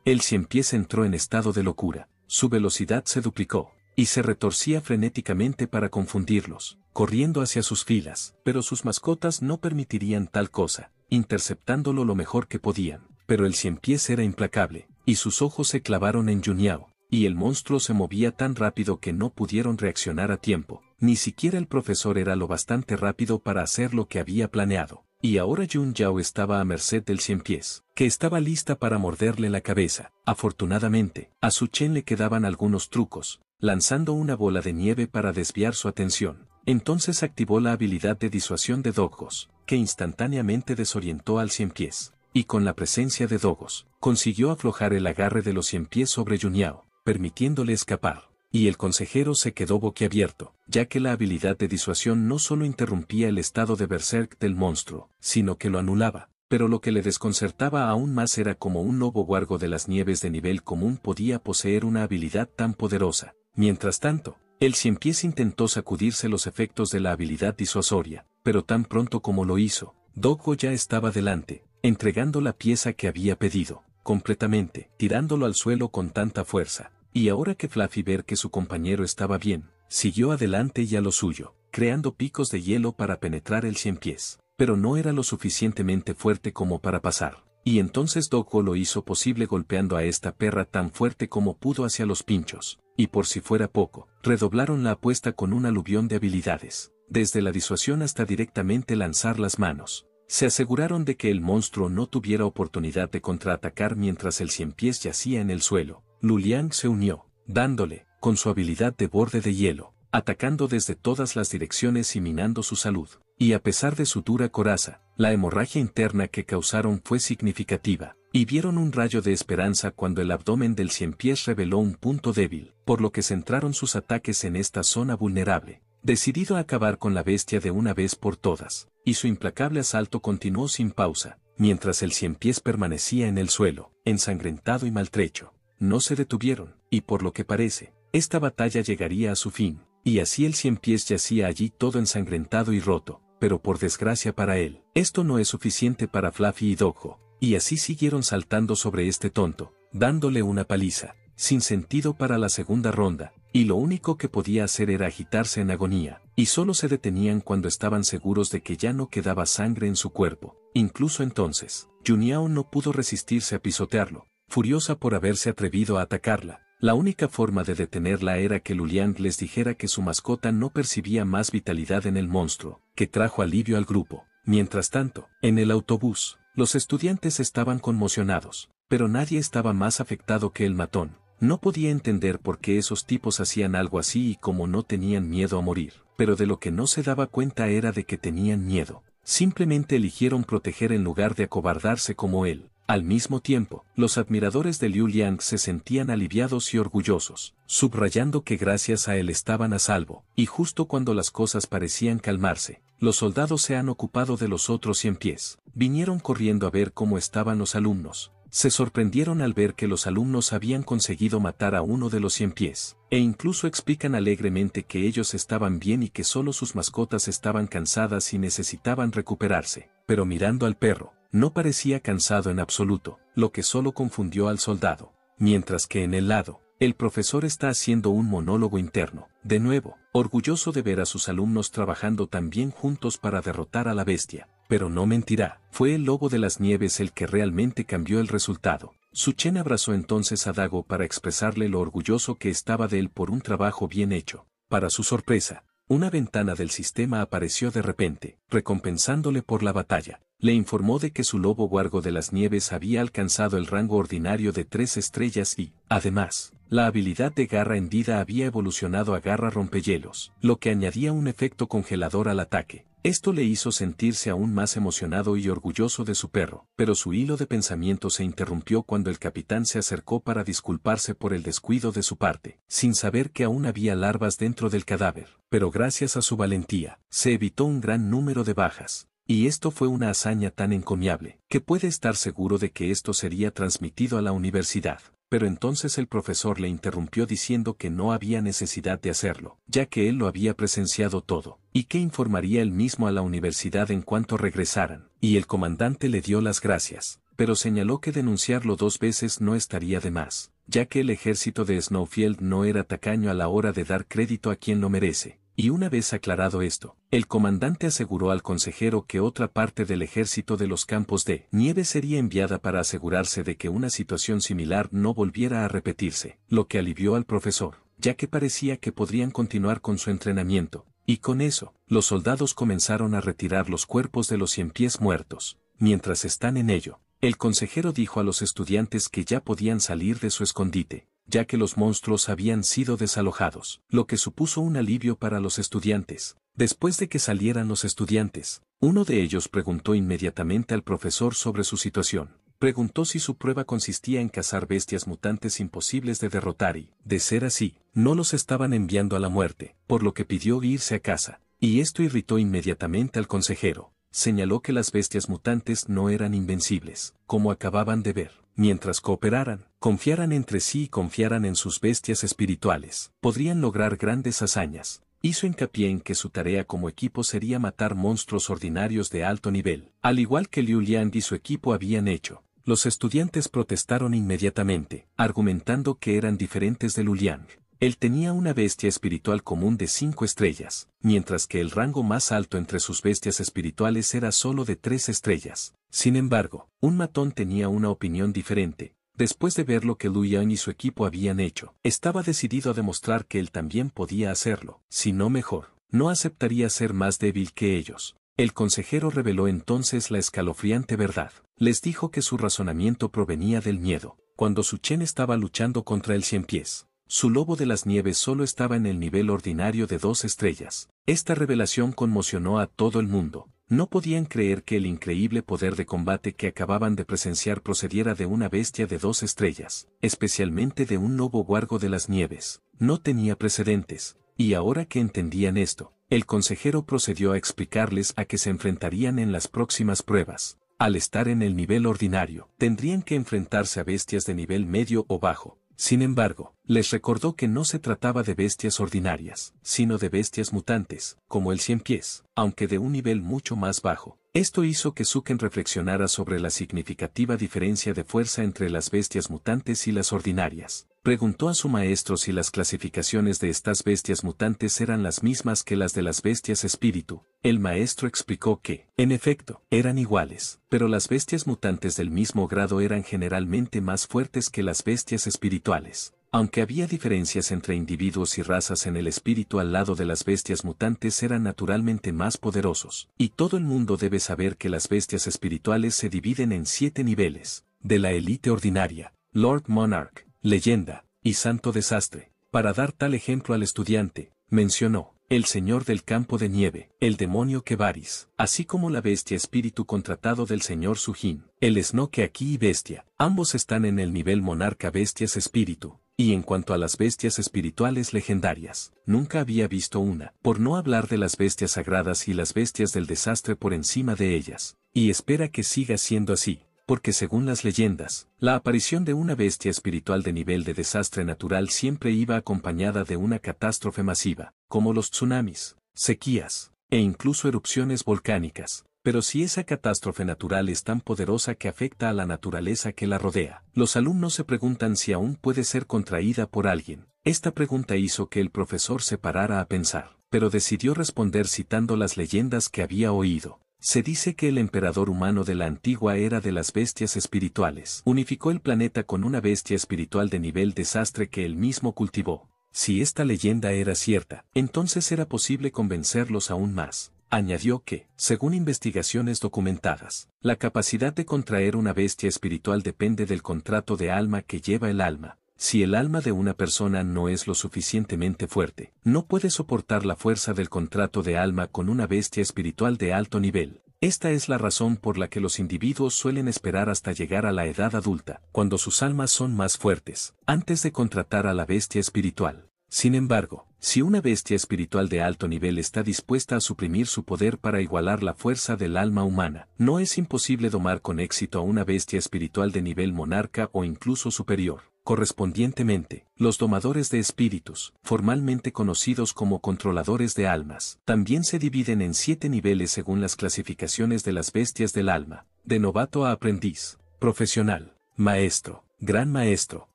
el ciempiés entró en estado de locura, su velocidad se duplicó, y se retorcía frenéticamente para confundirlos, corriendo hacia sus filas, pero sus mascotas no permitirían tal cosa, interceptándolo lo mejor que podían. Pero el ciempiés era implacable, y sus ojos se clavaron en Juniao, y el monstruo se movía tan rápido que no pudieron reaccionar a tiempo, ni siquiera el profesor era lo bastante rápido para hacer lo que había planeado. Y ahora Juniao estaba a merced del ciempiés, que estaba lista para morderle la cabeza. Afortunadamente, a Su Chen le quedaban algunos trucos, lanzando una bola de nieve para desviar su atención. Entonces activó la habilidad de disuasión de Dogos, que instantáneamente desorientó al ciempiés, y con la presencia de Dogos, consiguió aflojar el agarre de los ciempiés sobre Juniao, permitiéndole escapar. Y el consejero se quedó boquiabierto, ya que la habilidad de disuasión no solo interrumpía el estado de berserk del monstruo, sino que lo anulaba. Pero lo que le desconcertaba aún más era cómo un lobo guargo de las nieves de nivel común podía poseer una habilidad tan poderosa. Mientras tanto, el ciempiés intentó sacudirse los efectos de la habilidad disuasoria, pero tan pronto como lo hizo, Doggo ya estaba delante, entregando la pieza que había pedido, completamente, tirándolo al suelo con tanta fuerza. Y ahora que Fluffy ver que su compañero estaba bien, siguió adelante y a lo suyo, creando picos de hielo para penetrar el ciempiés, pero no era lo suficientemente fuerte como para pasar. Y entonces Doggo lo hizo posible golpeando a esta perra tan fuerte como pudo hacia los pinchos, y por si fuera poco, redoblaron la apuesta con un aluvión de habilidades, desde la disuasión hasta directamente lanzar las manos. Se aseguraron de que el monstruo no tuviera oportunidad de contraatacar mientras el ciempiés yacía en el suelo. Liu Liang se unió, dándole, con su habilidad de borde de hielo, atacando desde todas las direcciones y minando su salud. Y a pesar de su dura coraza, la hemorragia interna que causaron fue significativa, y vieron un rayo de esperanza cuando el abdomen del ciempiés reveló un punto débil, por lo que centraron sus ataques en esta zona vulnerable, decidido a acabar con la bestia de una vez por todas, y su implacable asalto continuó sin pausa, mientras el ciempiés permanecía en el suelo, ensangrentado y maltrecho. No se detuvieron, y por lo que parece, esta batalla llegaría a su fin, y así el ciempiés yacía allí todo ensangrentado y roto, pero por desgracia para él, esto no es suficiente para Fluffy y Doggo, y así siguieron saltando sobre este tonto, dándole una paliza, sin sentido para la segunda ronda, y lo único que podía hacer era agitarse en agonía, y solo se detenían cuando estaban seguros de que ya no quedaba sangre en su cuerpo. Incluso entonces, Juniao no pudo resistirse a pisotearlo. Furiosa por haberse atrevido a atacarla, la única forma de detenerla era que Liu Liang les dijera que su mascota no percibía más vitalidad en el monstruo, que trajo alivio al grupo. Mientras tanto, en el autobús, los estudiantes estaban conmocionados, pero nadie estaba más afectado que el matón. No podía entender por qué esos tipos hacían algo así y cómo no tenían miedo a morir, pero de lo que no se daba cuenta era de que tenían miedo. Simplemente eligieron proteger en lugar de acobardarse como él. Al mismo tiempo, los admiradores de Liu Liang se sentían aliviados y orgullosos, subrayando que gracias a él estaban a salvo, y justo cuando las cosas parecían calmarse, los soldados se han ocupado de los otros ciempiés. Vinieron corriendo a ver cómo estaban los alumnos. Se sorprendieron al ver que los alumnos habían conseguido matar a uno de los ciempiés, e incluso explican alegremente que ellos estaban bien y que solo sus mascotas estaban cansadas y necesitaban recuperarse. Pero mirando al perro, no parecía cansado en absoluto, lo que solo confundió al soldado. Mientras que en el lado, el profesor está haciendo un monólogo interno, de nuevo, orgulloso de ver a sus alumnos trabajando tan bien juntos para derrotar a la bestia. Pero no mentirá, fue el lobo de las nieves el que realmente cambió el resultado. Su Chen abrazó entonces a Doggo para expresarle lo orgulloso que estaba de él por un trabajo bien hecho. Para su sorpresa, una ventana del sistema apareció de repente, recompensándole por la batalla. Le informó de que su lobo guargo de las nieves había alcanzado el rango ordinario de 3 estrellas y, Además, la habilidad de garra hendida había evolucionado a garra rompehielos, lo que añadía un efecto congelador al ataque. Esto le hizo sentirse aún más emocionado y orgulloso de su perro, pero su hilo de pensamiento se interrumpió cuando el capitán se acercó para disculparse por el descuido de su parte, sin saber que aún había larvas dentro del cadáver. Pero gracias a su valentía, se evitó un gran número de bajas. Y esto fue una hazaña tan encomiable, que puede estar seguro de que esto sería transmitido a la universidad. Pero entonces el profesor le interrumpió diciendo que no había necesidad de hacerlo, ya que él lo había presenciado todo, y que informaría él mismo a la universidad en cuanto regresaran. Y el comandante le dio las gracias, pero señaló que denunciarlo 2 veces no estaría de más, ya que el ejército de Snowfield no era tacaño a la hora de dar crédito a quien lo merece. Y una vez aclarado esto, el comandante aseguró al consejero que otra parte del ejército de los campos de nieve sería enviada para asegurarse de que una situación similar no volviera a repetirse, lo que alivió al profesor, ya que parecía que podrían continuar con su entrenamiento. Y con eso, los soldados comenzaron a retirar los cuerpos de los 100 pies muertos. Mientras están en ello, el consejero dijo a los estudiantes que ya podían salir de su escondite, ya que los monstruos habían sido desalojados, lo que supuso un alivio para los estudiantes. Después de que salieran los estudiantes, uno de ellos preguntó inmediatamente al profesor sobre su situación. Preguntó si su prueba consistía en cazar bestias mutantes imposibles de derrotar y, de ser así, no los estaban enviando a la muerte, por lo que pidió irse a casa. Y esto irritó inmediatamente al consejero. Señaló que las bestias mutantes no eran invencibles, como acababan de ver. Mientras cooperaran, confiaran entre sí y confiaran en sus bestias espirituales, podrían lograr grandes hazañas. Hizo hincapié en que su tarea como equipo sería matar monstruos ordinarios de alto nivel, al igual que Liu Liang y su equipo habían hecho. Los estudiantes protestaron inmediatamente, argumentando que eran diferentes de Liu Liang. Él tenía una bestia espiritual común de 5 estrellas, mientras que el rango más alto entre sus bestias espirituales era solo de 3 estrellas. Sin embargo, un matón tenía una opinión diferente. Después de ver lo que Liu Yang y su equipo habían hecho, estaba decidido a demostrar que él también podía hacerlo, si no mejor. No aceptaría ser más débil que ellos. El consejero reveló entonces la escalofriante verdad. Les dijo que su razonamiento provenía del miedo. Cuando Su Chen estaba luchando contra el 100 pies, su lobo de las nieves solo estaba en el nivel ordinario de 2 estrellas. Esta revelación conmocionó a todo el mundo. No podían creer que el increíble poder de combate que acababan de presenciar procediera de una bestia de 2 estrellas, especialmente de un lobo guargo de las nieves. No tenía precedentes. Y ahora que entendían esto, el consejero procedió a explicarles a qué se enfrentarían en las próximas pruebas. Al estar en el nivel ordinario, tendrían que enfrentarse a bestias de nivel medio o bajo. Sin embargo, les recordó que no se trataba de bestias ordinarias, sino de bestias mutantes, como el 100 pies, aunque de un nivel mucho más bajo. Esto hizo que Suken reflexionara sobre la significativa diferencia de fuerza entre las bestias mutantes y las ordinarias. Preguntó a su maestro si las clasificaciones de estas bestias mutantes eran las mismas que las de las bestias espíritu. El maestro explicó que, en efecto, eran iguales, pero las bestias mutantes del mismo grado eran generalmente más fuertes que las bestias espirituales. Aunque había diferencias entre individuos y razas en el espíritu al lado de las bestias mutantes eran naturalmente más poderosos. Y todo el mundo debe saber que las bestias espirituales se dividen en 7 niveles. De la élite ordinaria, Lord Monarch, leyenda, y santo desastre. Para dar tal ejemplo al estudiante, mencionó, el señor del campo de nieve, el demonio Kevaris, así como la bestia espíritu contratado del señor Sujin, el Snoke aquí y bestia, ambos están en el nivel monarca bestias espíritu. Y en cuanto a las bestias espirituales legendarias, nunca había visto una, por no hablar de las bestias sagradas y las bestias del desastre por encima de ellas. Y espera que siga siendo así, porque según las leyendas, la aparición de una bestia espiritual de nivel de desastre natural siempre iba acompañada de una catástrofe masiva, como los tsunamis, sequías, e incluso erupciones volcánicas. Pero si esa catástrofe natural es tan poderosa que afecta a la naturaleza que la rodea, los alumnos se preguntan si aún puede ser contraída por alguien. Esta pregunta hizo que el profesor se parara a pensar, pero decidió responder citando las leyendas que había oído. Se dice que el emperador humano de la antigua era de las bestias espirituales. Unificó el planeta con una bestia espiritual de nivel desastre que él mismo cultivó. Si esta leyenda era cierta, entonces era posible convencerlos aún más. Añadió que, según investigaciones documentadas, la capacidad de contraer una bestia espiritual depende del contrato de alma que lleva el alma. Si el alma de una persona no es lo suficientemente fuerte, no puede soportar la fuerza del contrato de alma con una bestia espiritual de alto nivel. Esta es la razón por la que los individuos suelen esperar hasta llegar a la edad adulta, cuando sus almas son más fuertes, antes de contratar a la bestia espiritual. Sin embargo, si una bestia espiritual de alto nivel está dispuesta a suprimir su poder para igualar la fuerza del alma humana, no es imposible domar con éxito a una bestia espiritual de nivel monarca o incluso superior. Correspondientemente, los domadores de espíritus, formalmente conocidos como controladores de almas, también se dividen en 7 niveles según las clasificaciones de las bestias del alma, de novato a aprendiz, profesional, maestro, gran maestro,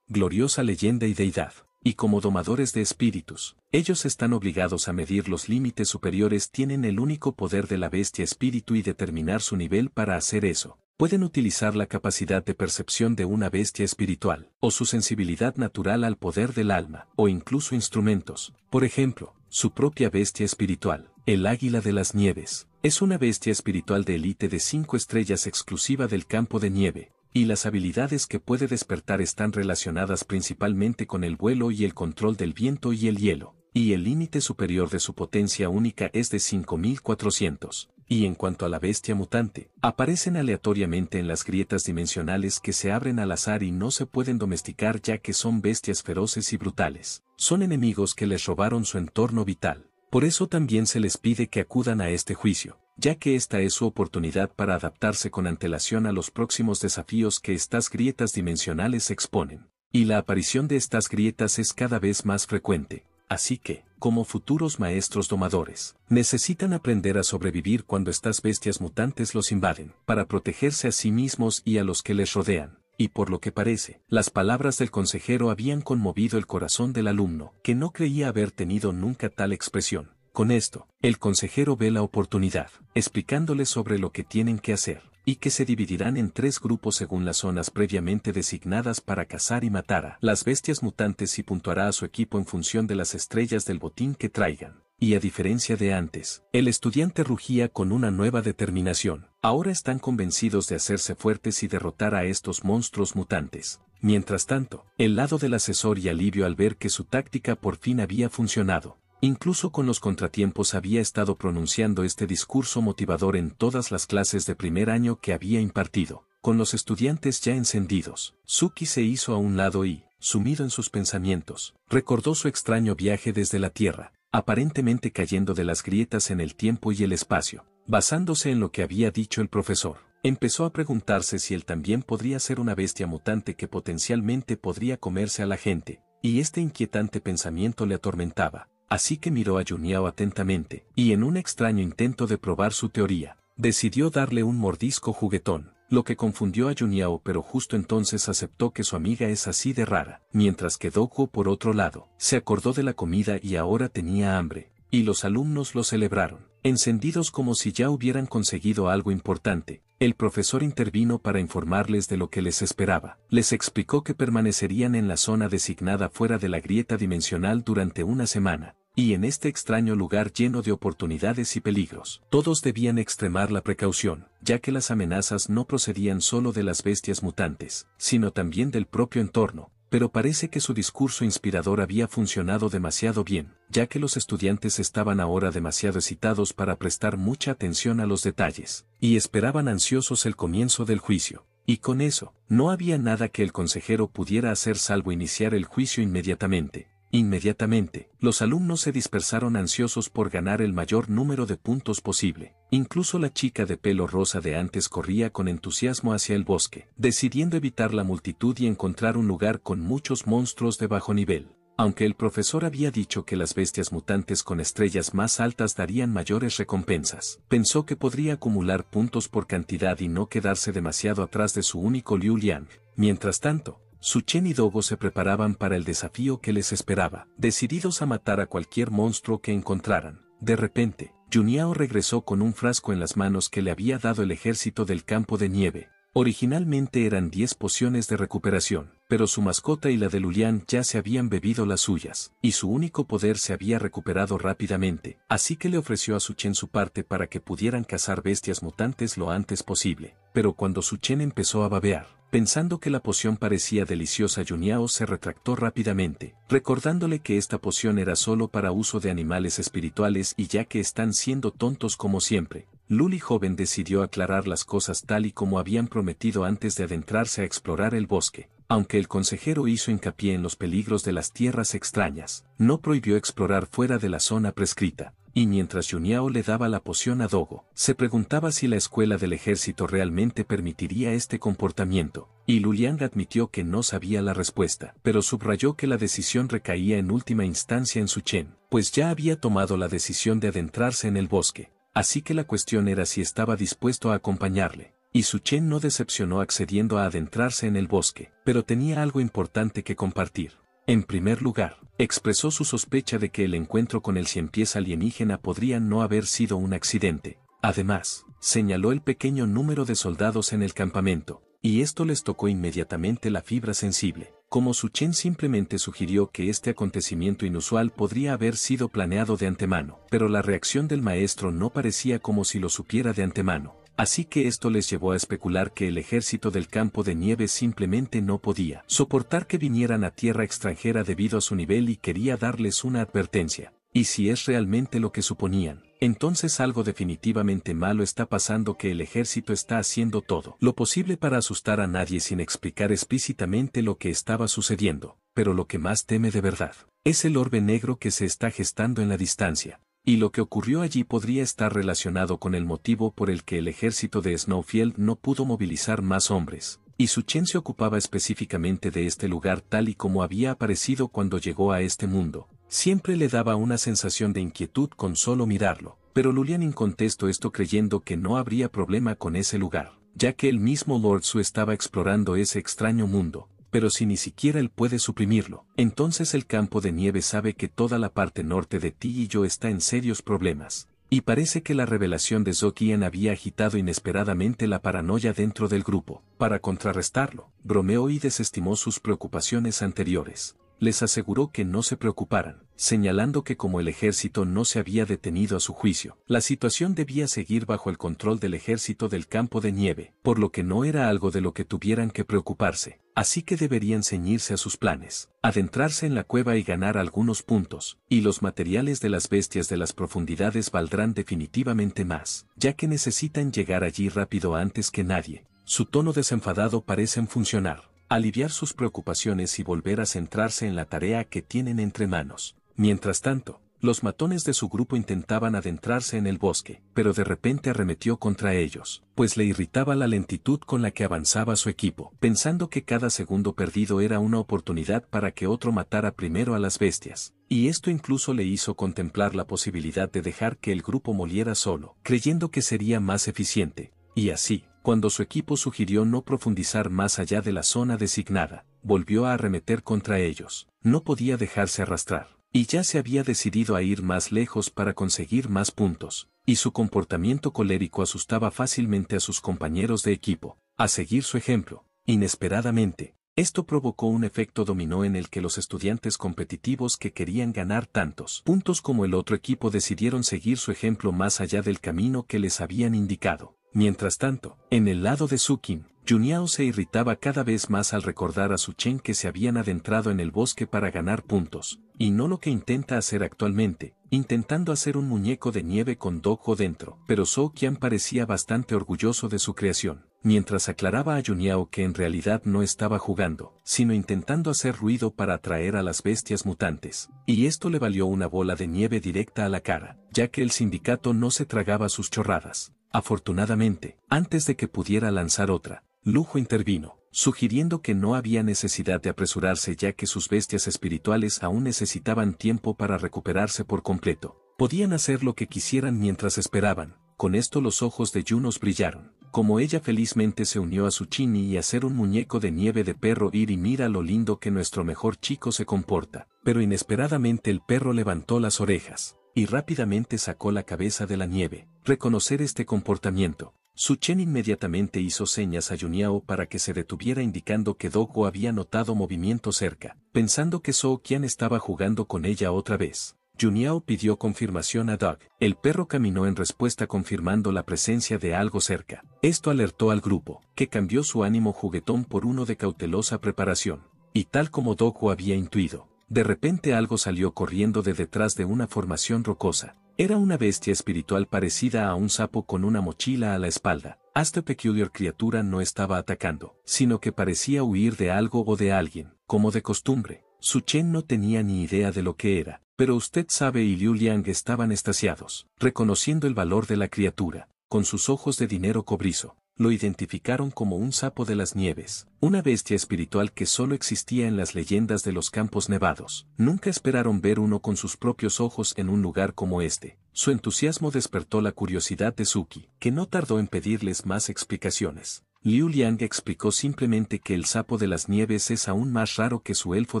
gloriosa leyenda y deidad. Y como domadores de espíritus, ellos están obligados a medir los límites superiores, tienen el único poder de la bestia espíritu y determinar su nivel para hacer eso. Pueden utilizar la capacidad de percepción de una bestia espiritual, o su sensibilidad natural al poder del alma, o incluso instrumentos. Por ejemplo, su propia bestia espiritual, el águila de las nieves, es una bestia espiritual de élite de 5 estrellas exclusiva del campo de nieve. Y las habilidades que puede despertar están relacionadas principalmente con el vuelo y el control del viento y el hielo, y el límite superior de su potencia única es de 5400. Y en cuanto a la bestia mutante, aparecen aleatoriamente en las grietas dimensionales que se abren al azar y no se pueden domesticar ya que son bestias feroces y brutales. Son enemigos que les robaron su entorno vital. Por eso también se les pide que acudan a este juicio, ya que esta es su oportunidad para adaptarse con antelación a los próximos desafíos que estas grietas dimensionales exponen. Y la aparición de estas grietas es cada vez más frecuente. Así que, como futuros maestros domadores, necesitan aprender a sobrevivir cuando estas bestias mutantes los invaden, para protegerse a sí mismos y a los que les rodean. Y por lo que parece, las palabras del consejero habían conmovido el corazón del alumno, que no creía haber tenido nunca tal expresión. Con esto, el consejero ve la oportunidad, explicándoles sobre lo que tienen que hacer, y que se dividirán en 3 grupos según las zonas previamente designadas para cazar y matar a las bestias mutantes y puntuará a su equipo en función de las estrellas del botín que traigan. Y a diferencia de antes, el estudiante rugía con una nueva determinación. Ahora están convencidos de hacerse fuertes y derrotar a estos monstruos mutantes. Mientras tanto, el lado del asesor y alivio al ver que su táctica por fin había funcionado. Incluso con los contratiempos había estado pronunciando este discurso motivador en todas las clases de primer año que había impartido. Con los estudiantes ya encendidos, Suki se hizo a un lado y, sumido en sus pensamientos, recordó su extraño viaje desde la Tierra, aparentemente cayendo de las grietas en el tiempo y el espacio. Basándose en lo que había dicho el profesor, empezó a preguntarse si él también podría ser una bestia mutante que potencialmente podría comerse a la gente, y este inquietante pensamiento le atormentaba. Así que miró a Juniao atentamente, y en un extraño intento de probar su teoría, decidió darle un mordisco juguetón, lo que confundió a Juniao, pero justo entonces aceptó que su amiga es así de rara, mientras que Doku por otro lado, se acordó de la comida y ahora tenía hambre, y los alumnos lo celebraron, encendidos como si ya hubieran conseguido algo importante. El profesor intervino para informarles de lo que les esperaba. Les explicó que permanecerían en la zona designada fuera de la grieta dimensional durante una semana, y en este extraño lugar lleno de oportunidades y peligros, todos debían extremar la precaución, ya que las amenazas no procedían solo de las bestias mutantes, sino también del propio entorno. Pero parece que su discurso inspirador había funcionado demasiado bien, ya que los estudiantes estaban ahora demasiado excitados para prestar mucha atención a los detalles, y esperaban ansiosos el comienzo del juicio. Y con eso, no había nada que el consejero pudiera hacer salvo iniciar el juicio inmediatamente. Inmediatamente, los alumnos se dispersaron ansiosos por ganar el mayor número de puntos posible. Incluso la chica de pelo rosa de antes corría con entusiasmo hacia el bosque, decidiendo evitar la multitud y encontrar un lugar con muchos monstruos de bajo nivel. Aunque el profesor había dicho que las bestias mutantes con estrellas más altas darían mayores recompensas, pensó que podría acumular puntos por cantidad y no quedarse demasiado atrás de su único Liu Liang. Mientras tanto, Suchen y Dogo se preparaban para el desafío que les esperaba, decididos a matar a cualquier monstruo que encontraran. De repente, Juniao regresó con un frasco en las manos que le había dado el ejército del campo de nieve. Originalmente eran 10 pociones de recuperación, pero su mascota y la de Lulian ya se habían bebido las suyas, y su único poder se había recuperado rápidamente, así que le ofreció a Su Chen su parte para que pudieran cazar bestias mutantes lo antes posible. Pero cuando Su Chen empezó a babear, pensando que la poción parecía deliciosa, Yuniao se retractó rápidamente, recordándole que esta poción era solo para uso de animales espirituales y ya que están siendo tontos como siempre. Luli joven decidió aclarar las cosas tal y como habían prometido antes de adentrarse a explorar el bosque. Aunque el consejero hizo hincapié en los peligros de las tierras extrañas, no prohibió explorar fuera de la zona prescrita. Y mientras Yuniao le daba la poción a Dogo, se preguntaba si la escuela del ejército realmente permitiría este comportamiento, y Luliang admitió que no sabía la respuesta, pero subrayó que la decisión recaía en última instancia en Su Chen, pues ya había tomado la decisión de adentrarse en el bosque. Así que la cuestión era si estaba dispuesto a acompañarle, y Su Chen no decepcionó accediendo a adentrarse en el bosque, pero tenía algo importante que compartir. En primer lugar, expresó su sospecha de que el encuentro con el ciempiés alienígena podría no haber sido un accidente. Además, señaló el pequeño número de soldados en el campamento, y esto les tocó inmediatamente la fibra sensible. Como Su Chen simplemente sugirió que este acontecimiento inusual podría haber sido planeado de antemano, pero la reacción del maestro no parecía como si lo supiera de antemano. Así que esto les llevó a especular que el ejército del campo de nieve simplemente no podía soportar que vinieran a tierra extranjera debido a su nivel y quería darles una advertencia. Y si es realmente lo que suponían, entonces algo definitivamente malo está pasando, que el ejército está haciendo todo lo posible para asustar a nadie sin explicar explícitamente lo que estaba sucediendo. Pero lo que más teme de verdad es el orbe negro que se está gestando en la distancia. Y lo que ocurrió allí podría estar relacionado con el motivo por el que el ejército de Snowfield no pudo movilizar más hombres. Y Su Chen se ocupaba específicamente de este lugar tal y como había aparecido cuando llegó a este mundo. Siempre le daba una sensación de inquietud con solo mirarlo, pero Lulian contestó esto creyendo que no habría problema con ese lugar, ya que el mismo Lord Su estaba explorando ese extraño mundo. Pero si ni siquiera él puede suprimirlo, entonces el campo de nieve sabe que toda la parte norte de Ti y yo está en serios problemas. Y parece que la revelación de Zhou Qian había agitado inesperadamente la paranoia dentro del grupo. Para contrarrestarlo, bromeó y desestimó sus preocupaciones anteriores. Les aseguró que no se preocuparan, señalando que como el ejército no se había detenido a su juicio, la situación debía seguir bajo el control del ejército del campo de nieve, por lo que no era algo de lo que tuvieran que preocuparse, así que deberían ceñirse a sus planes, adentrarse en la cueva y ganar algunos puntos, y los materiales de las bestias de las profundidades valdrán definitivamente más, ya que necesitan llegar allí rápido antes que nadie. Su tono desenfadado parecen funcionar. Aliviar sus preocupaciones y volver a centrarse en la tarea que tienen entre manos. Mientras tanto, los matones de su grupo intentaban adentrarse en el bosque, pero de repente arremetió contra ellos, pues le irritaba la lentitud con la que avanzaba su equipo, pensando que cada segundo perdido era una oportunidad para que otro matara primero a las bestias. Y esto incluso le hizo contemplar la posibilidad de dejar que el grupo moliera solo, creyendo que sería más eficiente. Y así, cuando su equipo sugirió no profundizar más allá de la zona designada, volvió a arremeter contra ellos. No podía dejarse arrastrar, y ya se había decidido a ir más lejos para conseguir más puntos, y su comportamiento colérico asustaba fácilmente a sus compañeros de equipo. A seguir su ejemplo, inesperadamente, esto provocó un efecto dominó en el que los estudiantes competitivos que querían ganar tantos puntos como el otro equipo decidieron seguir su ejemplo más allá del camino que les habían indicado. Mientras tanto, en el lado de Sukin, Yuniao se irritaba cada vez más al recordar a Su Chen que se habían adentrado en el bosque para ganar puntos, y no lo que intenta hacer actualmente, intentando hacer un muñeco de nieve con Dogo dentro. Pero Zhou Qian parecía bastante orgulloso de su creación, mientras aclaraba a Yuniao que en realidad no estaba jugando, sino intentando hacer ruido para atraer a las bestias mutantes, y esto le valió una bola de nieve directa a la cara, ya que el sindicato no se tragaba sus chorradas. Afortunadamente, antes de que pudiera lanzar otra, Lujo intervino, sugiriendo que no había necesidad de apresurarse ya que sus bestias espirituales aún necesitaban tiempo para recuperarse por completo. Podían hacer lo que quisieran mientras esperaban. Con esto los ojos de Junos brillaron, como ella felizmente se unió a su Chini y hacer un muñeco de nieve de perro. Ir y mira lo lindo que nuestro mejor chico se comporta. Pero inesperadamente el perro levantó las orejas y rápidamente sacó la cabeza de la nieve. Reconocer este comportamiento Su Chen inmediatamente hizo señas a Juniao para que se detuviera indicando que Dogo había notado movimiento cerca, pensando que Zhou Qian estaba jugando con ella otra vez. Juniao pidió confirmación a Doug. El perro caminó en respuesta confirmando la presencia de algo cerca. Esto alertó al grupo, que cambió su ánimo juguetón por uno de cautelosa preparación. Y tal como Dogo había intuido, de repente algo salió corriendo de detrás de una formación rocosa. Era una bestia espiritual parecida a un sapo con una mochila a la espalda. Esta peculiar criatura no estaba atacando, sino que parecía huir de algo o de alguien, como de costumbre. Su Chen no tenía ni idea de lo que era, pero usted sabe y Liu Liang estaban extasiados, reconociendo el valor de la criatura, con sus ojos de dinero cobrizo. Lo identificaron como un sapo de las nieves, una bestia espiritual que solo existía en las leyendas de los campos nevados. Nunca esperaron ver uno con sus propios ojos en un lugar como este. Su entusiasmo despertó la curiosidad de Suki, que no tardó en pedirles más explicaciones. Liu Liang explicó simplemente que el sapo de las nieves es aún más raro que su elfo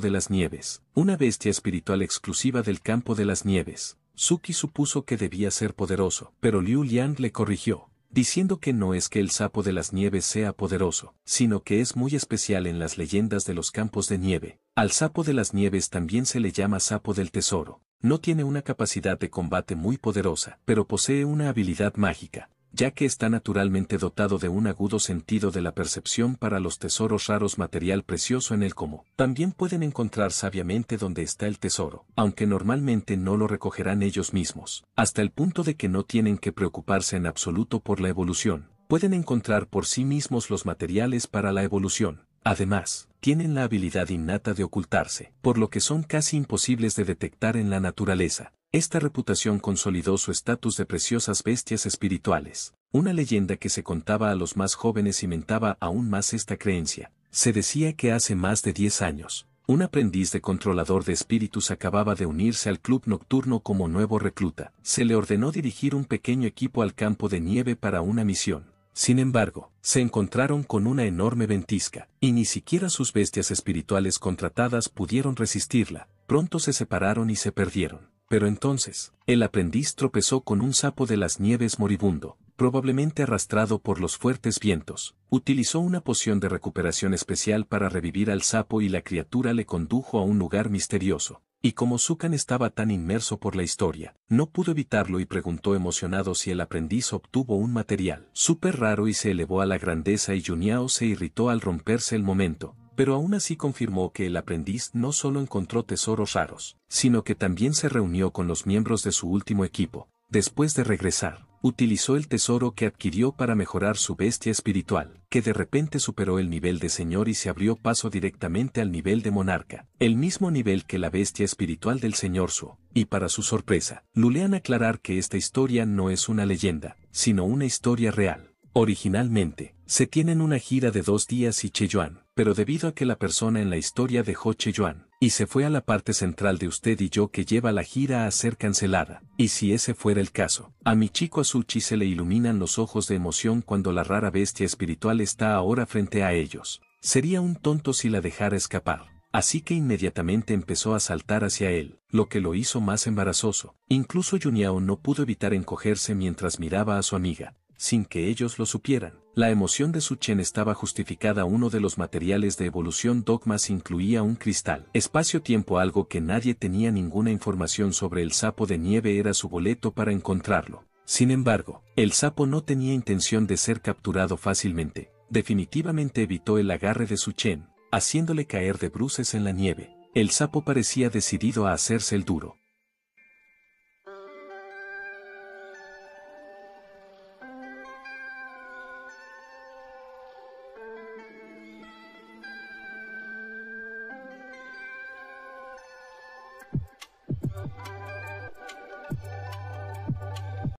de las nieves, una bestia espiritual exclusiva del campo de las nieves. Suki supuso que debía ser poderoso, pero Liu Liang le corrigió, diciendo que no es que el sapo de las nieves sea poderoso, sino que es muy especial en las leyendas de los campos de nieve. Al sapo de las nieves también se le llama sapo del tesoro. No tiene una capacidad de combate muy poderosa, pero posee una habilidad mágica, ya que está naturalmente dotado de un agudo sentido de la percepción para los tesoros raros, material precioso en el como. También pueden encontrar sabiamente dónde está el tesoro, aunque normalmente no lo recogerán ellos mismos, hasta el punto de que no tienen que preocuparse en absoluto por la evolución. Pueden encontrar por sí mismos los materiales para la evolución. Además, tienen la habilidad innata de ocultarse, por lo que son casi imposibles de detectar en la naturaleza. Esta reputación consolidó su estatus de preciosas bestias espirituales. Una leyenda que se contaba a los más jóvenes cimentaba aún más esta creencia. Se decía que hace más de 10 años, un aprendiz de controlador de espíritus acababa de unirse al club nocturno como nuevo recluta. Se le ordenó dirigir un pequeño equipo al campo de nieve para una misión. Sin embargo, se encontraron con una enorme ventisca, y ni siquiera sus bestias espirituales contratadas pudieron resistirla. Pronto se separaron y se perdieron. Pero entonces, el aprendiz tropezó con un sapo de las nieves moribundo, probablemente arrastrado por los fuertes vientos. Utilizó una poción de recuperación especial para revivir al sapo y la criatura le condujo a un lugar misterioso. Y como Zukan estaba tan inmerso por la historia, no pudo evitarlo y preguntó emocionado si el aprendiz obtuvo un material súper raro y se elevó a la grandeza y Juniao se irritó al romperse el momento. Pero aún así confirmó que el aprendiz no solo encontró tesoros raros, sino que también se reunió con los miembros de su último equipo. Después de regresar, utilizó el tesoro que adquirió para mejorar su bestia espiritual, que de repente superó el nivel de señor y se abrió paso directamente al nivel de monarca, el mismo nivel que la bestia espiritual del señor Su. Y para su sorpresa, lulean aclarar que esta historia no es una leyenda, sino una historia real. Originalmente, se tienen una gira de 2 días y Cheyuan, pero debido a que la persona en la historia dejó Cheyuan, y se fue a la parte central de usted y yo que lleva la gira a ser cancelada, y si ese fuera el caso, a mi chico Azuchi se le iluminan los ojos de emoción cuando la rara bestia espiritual está ahora frente a ellos. Sería un tonto si la dejara escapar. Así que inmediatamente empezó a saltar hacia él, lo que lo hizo más embarazoso. Incluso Juniao no pudo evitar encogerse mientras miraba a su amiga, sin que ellos lo supieran. La emoción de Su Chen estaba justificada. Uno de los materiales de evolución dogmas incluía un cristal. Espacio-tiempo, algo que nadie tenía ninguna información sobre. El sapo de nieve era su boleto para encontrarlo. Sin embargo, el sapo no tenía intención de ser capturado fácilmente. Definitivamente evitó el agarre de Su Chen, haciéndole caer de bruces en la nieve. El sapo parecía decidido a hacerse el duro.